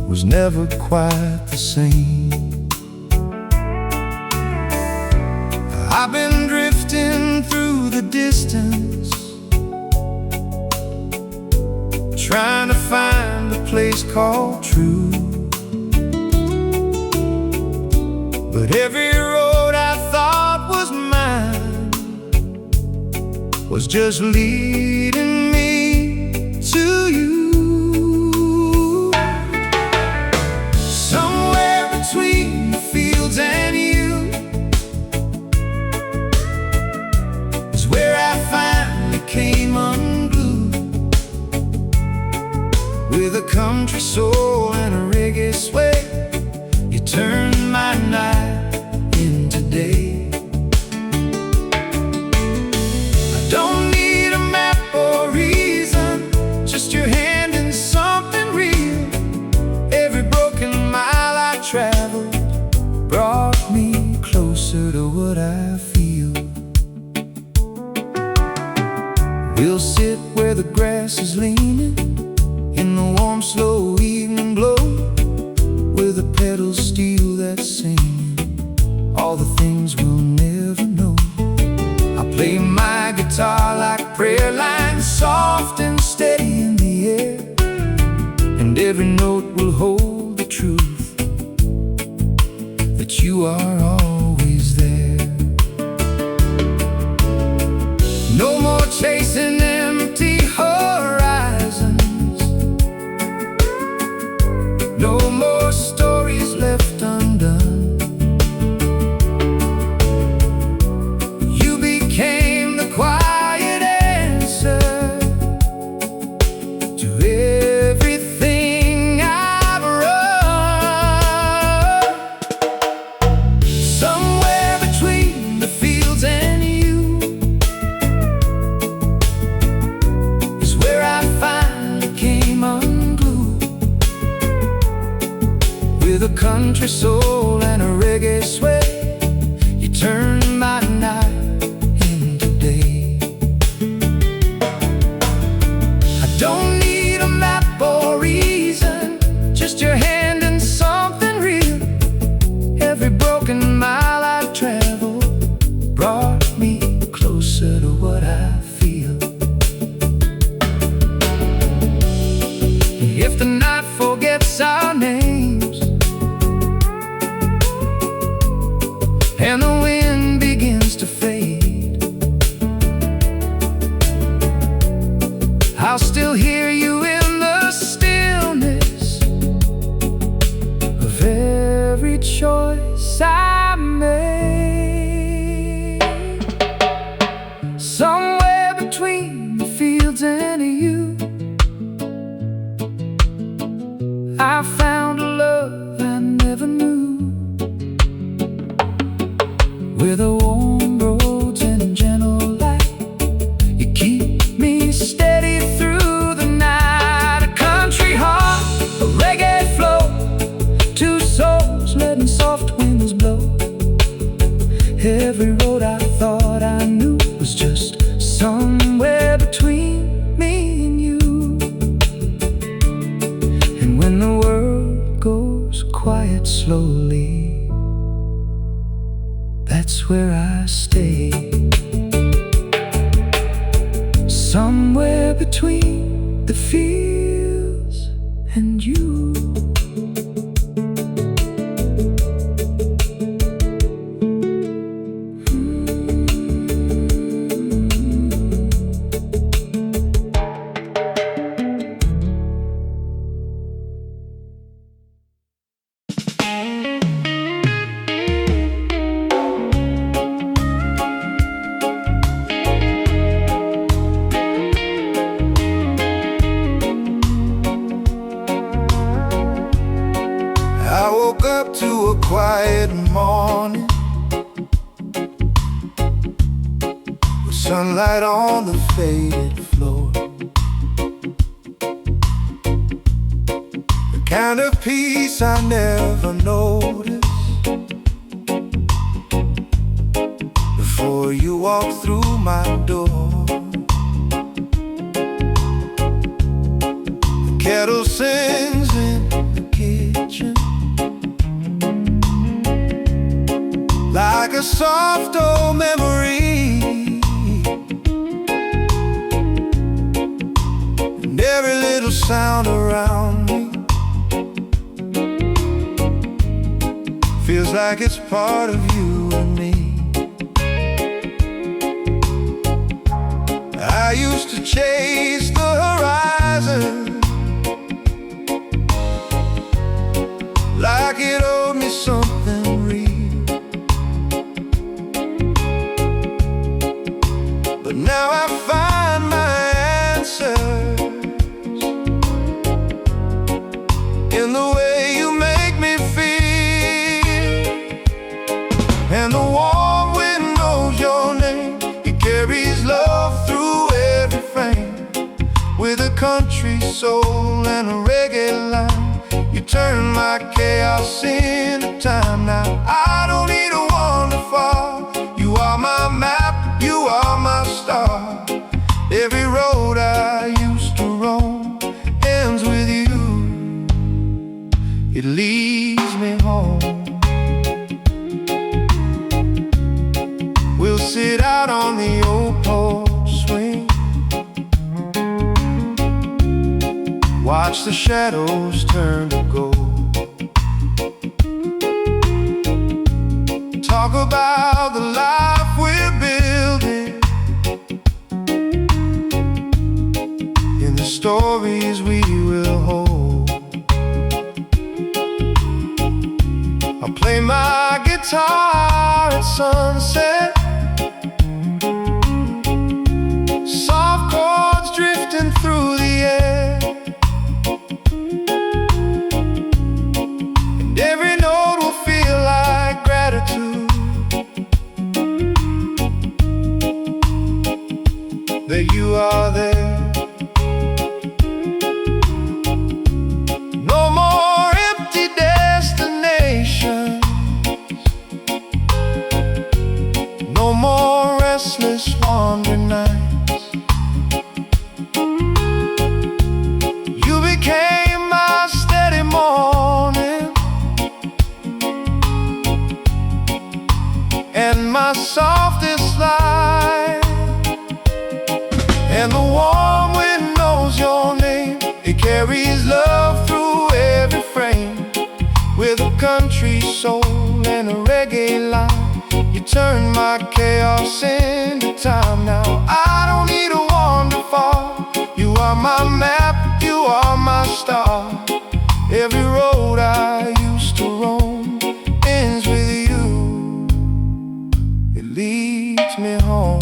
was never quite the same. I've been drifting through the distance, trying to find a place called true. But every road I thought was mine was just leading me to you. Somewhere between the fields and you is where I finally came unglued, with a country soul and a reggae sway. You turned my night into day. I don't need a map or reason, just your hand in something real. Every broken mile I traveled brought me closer to what I feel. We'll sit where the grass is leaning in the warm, slow evening glow, with the pedals steel that's singing all the things we'll never know. I play my guitar like prayer lines, soft and steady in the air. And every note will hold the truth that you are always there. No more chasing empty horizons, no more stories left undone. You became the quiet answer to everything I've run. Somewhere between the fields and you is where I finally came unglued. With a country soul and a reggae sway, you turned my night into day. I don't need a map or reason, just your hand and something real. Every broken mile I traveled brought me closer to what I feel. If the night forgets our names and the wind begins to fade, I'll still hear you in the stillness of every choice I made. Somewhere between the fields and you, I found a love I never knew. With a warm roads and gentle light, you keep me steady through the night. A country heart, a reggae flow, two souls letting soft winds blow. Every road I thought I knew was just somewhere between me and you. And when the world goes quiet slowly, that's where I stay. Somewhere between the fields and you. I woke up to a quiet morning with sunlight on the faded floor. The kind of peace I never noticed before you walked through my door. The kettle sings in the kitchen like a soft old memory, and every little sound around me feels like it's part of you and me. I used to chase the horizon like it owed me something real. But now I find my answers in the way you make me feel. And the warm wind knows your name, it carries love through every frame. With a country soul and a reggae line, you turn my chaos into time. Now I don't need a waterfall, you are my map, you are my star. Every road I used to roam ends with you, it leads me home. We'll sit out on the old porch watch the shadows turn to gold. Talk about the life we're building, in the stories we will hold. I'll play my guitar at sunset, soft chords drifting through the air, and every note will feel like gratitude that you are there. No more empty destinations, no more restless wandering nights. You became my steady morning and my softest light. And the warm wind knows your name. It carries love through every frame. With a country soul and a reggae line, you turn my chaos into time. Now I don't need to wander far. You are my map, you are my star. Every road I used to roam ends with you. It leads me home.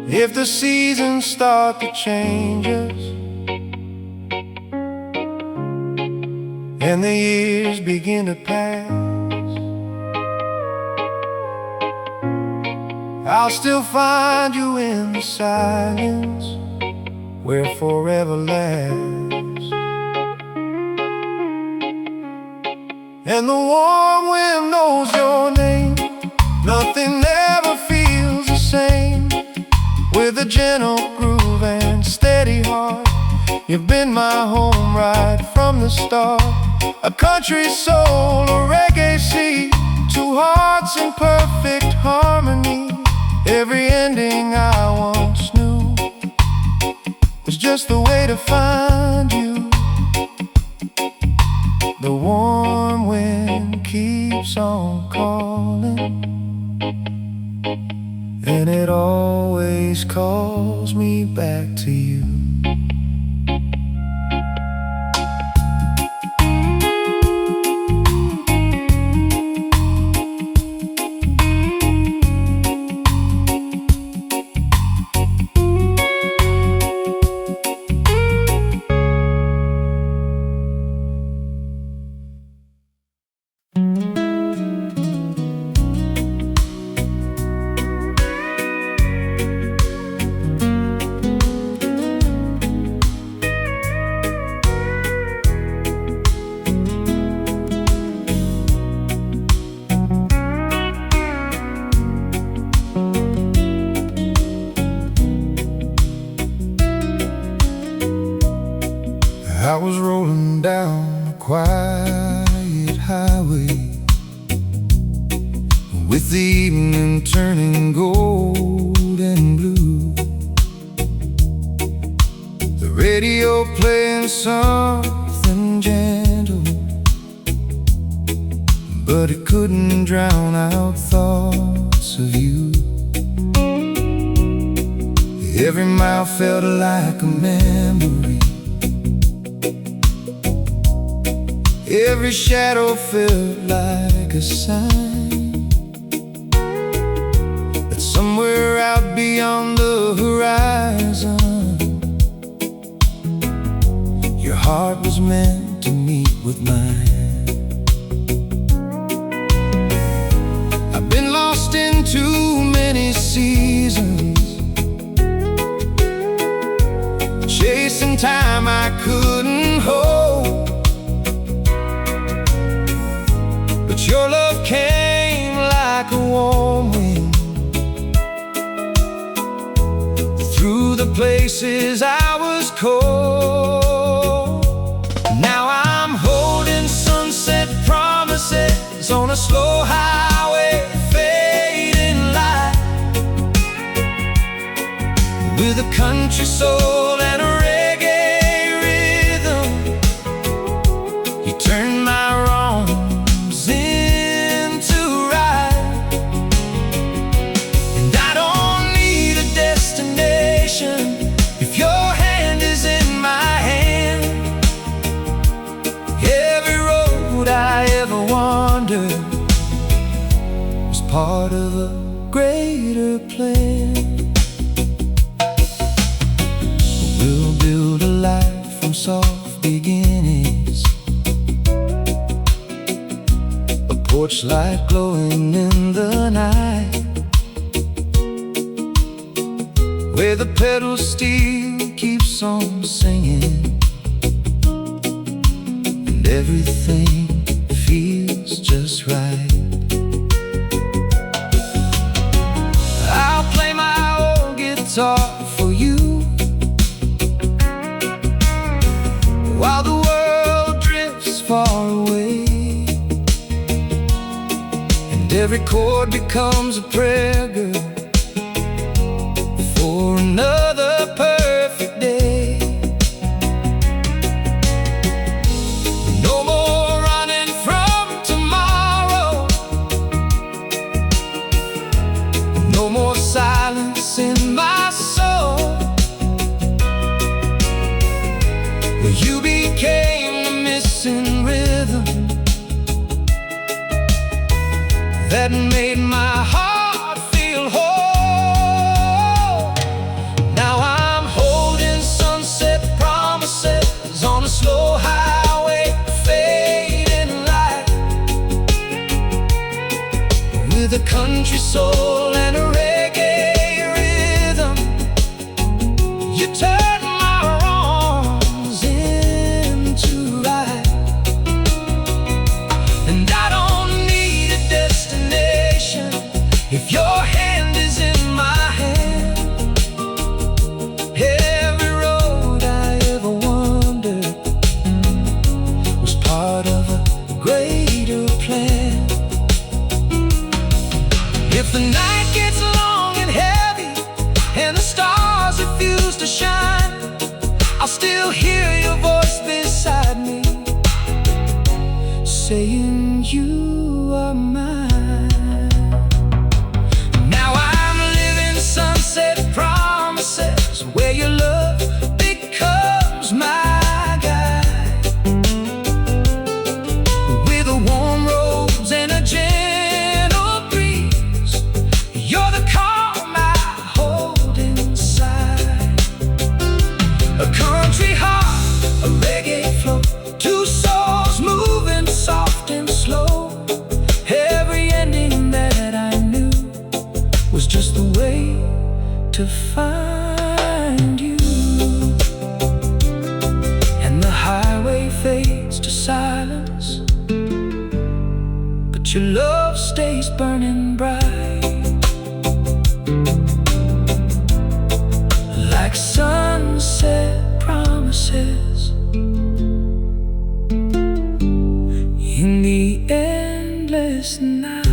If the seasons start to change us and the years begin to pass, I'll still find you in the silence where forever lasts. And the warm wind knows your name. Nothing ever feels the same. With a gentle groove and steady heart, you've been my home right from the start. A country soul, a reggae seed, two hearts in perfect harmony. Every ending I once knew was just the way to find you. The warm wind keeps on calling, and it always calls me back to you. I was rolling down a quiet highway, with the evening turning gold and blue. The radio playing something gentle, but it couldn't drown out thoughts of you. Every mile felt like a memory, every shadow felt like a sign that somewhere out beyond the horizon, your heart was meant to meet with mine. I've been lost in too many seasons, chasing time I couldn't hold. Your love came like a warm wind through the places I was cold. Now I'm holding sunset promises on a slow highway, fading light. country soul and a reggae rhythm. You turn my wrongs into right, and I don't need a destination if your hand is in my hand. Every road I ever wandered was part of a greater plan. We'll build a life from soft beginnings, a porch light glowing in the night, where the pedal steel keeps on singing, and everything feels just right. I'll play my old guitar for you while the world drifts far away, and every chord becomes a prayer, girl, for another perfect day. No more running from tomorrow, no more silence in my soul. You became the missing rhythm that made my heart feel whole. Now I'm holding sunset promises on a slow highway, fading light, with a country soul and a reggae rhythm. You turn my wrongs into right, and I don't need a destination if your hand is in my hand. Every road I ever wandered was part of a greater plan. If the night gets long and heavy and the stars refuse to shine, I'll still hear your voice beside me, saying you are mine. Now I'm living sunset promises, where your love becomes my guide, with a warm rose and a gentle breeze. You're the calm I hold inside, a country heart, a reggae flow, two souls moving soft and slow. Every ending that I knew was just the way to find you, and the highway fades to silence, but your love stays burning bright, like sunset promises in the endless night.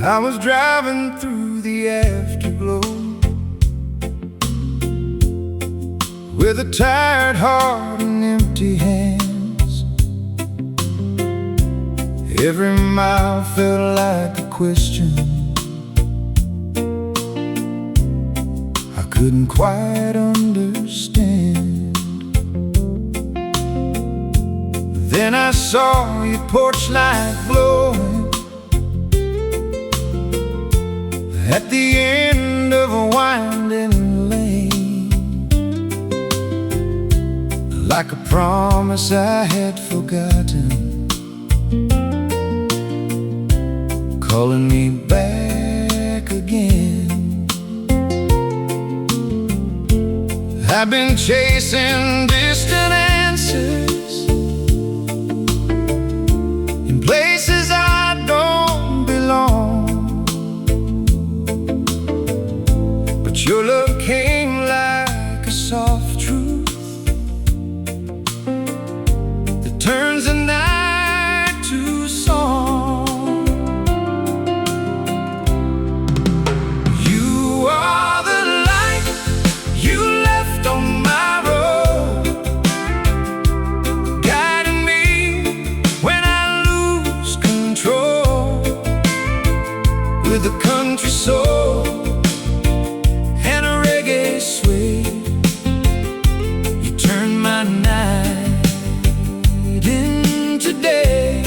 I was driving through the afterglow with a tired heart and empty hands. Every mile felt like a question I couldn't quite understand. Then I saw your porch light glowing at the end of a winding lane, like a promise I had forgotten, calling me back again. I've been chasing distant answers in places I don't belong, but your love came like a soft truth that turns the night to song. You are the light you left on my road, guiding me when I lose control. With a country soul and a reggae sway, you turn my night into day.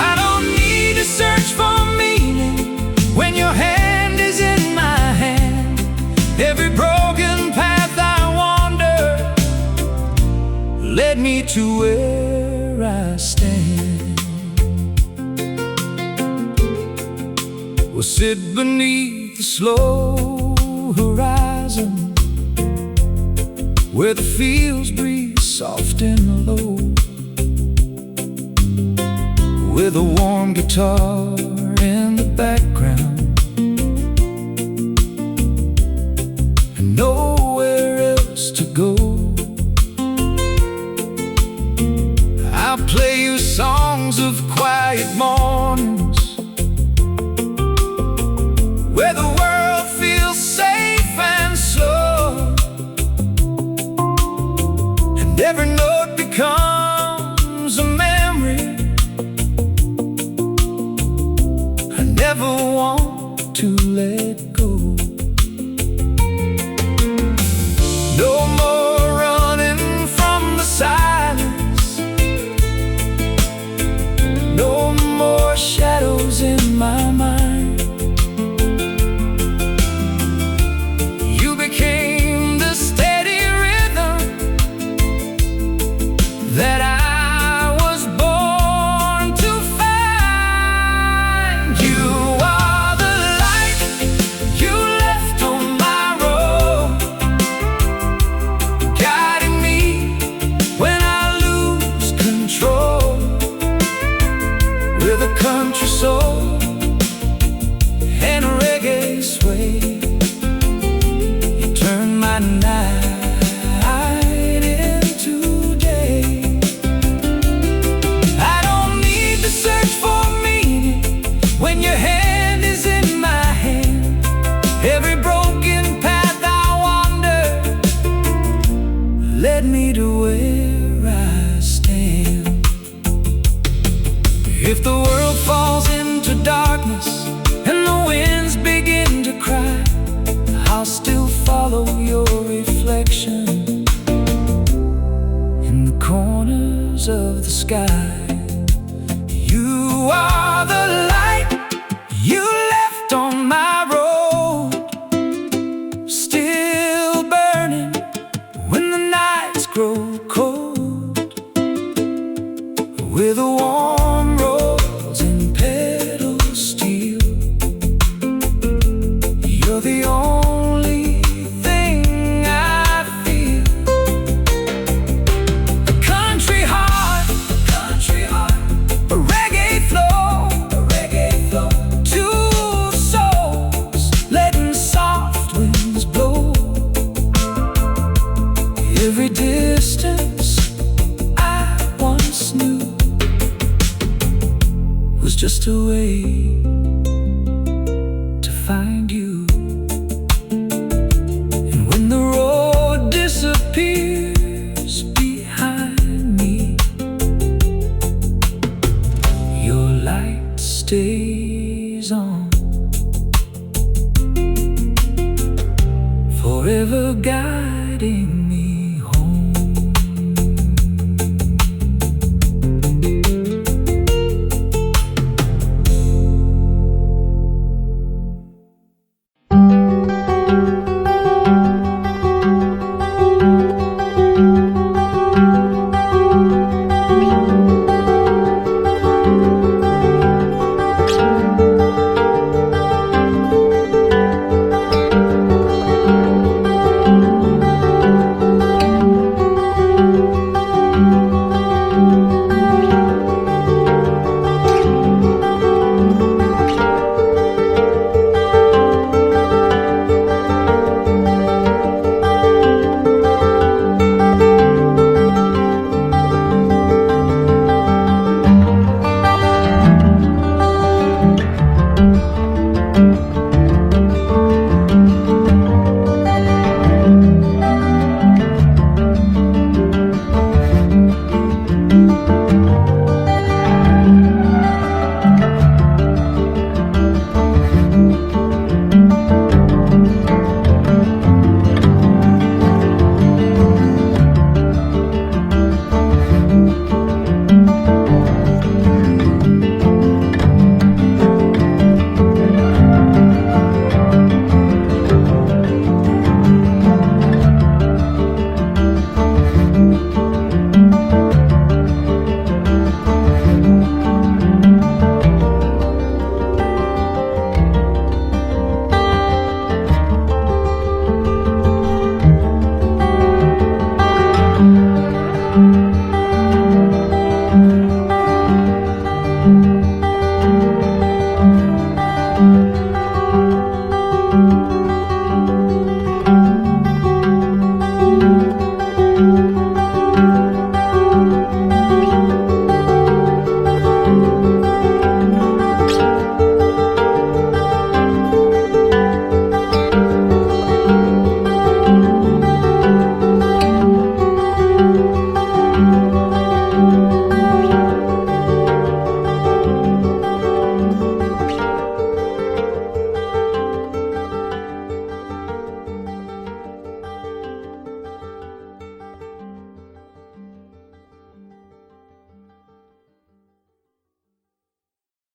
I don't need to search for meaning when your hand is in my hand. Every broken path I wander led me to where I stand. We'll sit beneath the slow horizon, where the fields breathe soft and low, with a warm guitar in the background, and nowhere else to go. I'll play you songs of quiet mornings, where the world feels safe and slow, and every note becomes a memory I never want to let go. No more running from the silence, no more shadows in my mind. You became the steady rhythm that I was born to find. You are the light you left on my road, guiding me when I lose control. With a country soul and a reggae sway, you turn my night into day. I don't need to search for meaning when your hand is in my hand. Every broken path I wander led me to where I stand. If the world falls into darkness and the winds begin to cry, I'll still follow your reflection in the corners of the sky. You are the light you left on my road, still burning when the nights grow cold, with a warm rose and petals steel. You're the only thing I feel. A country heart, a reggae flow, two souls letting soft winds blow. Every distance I once knew was just a way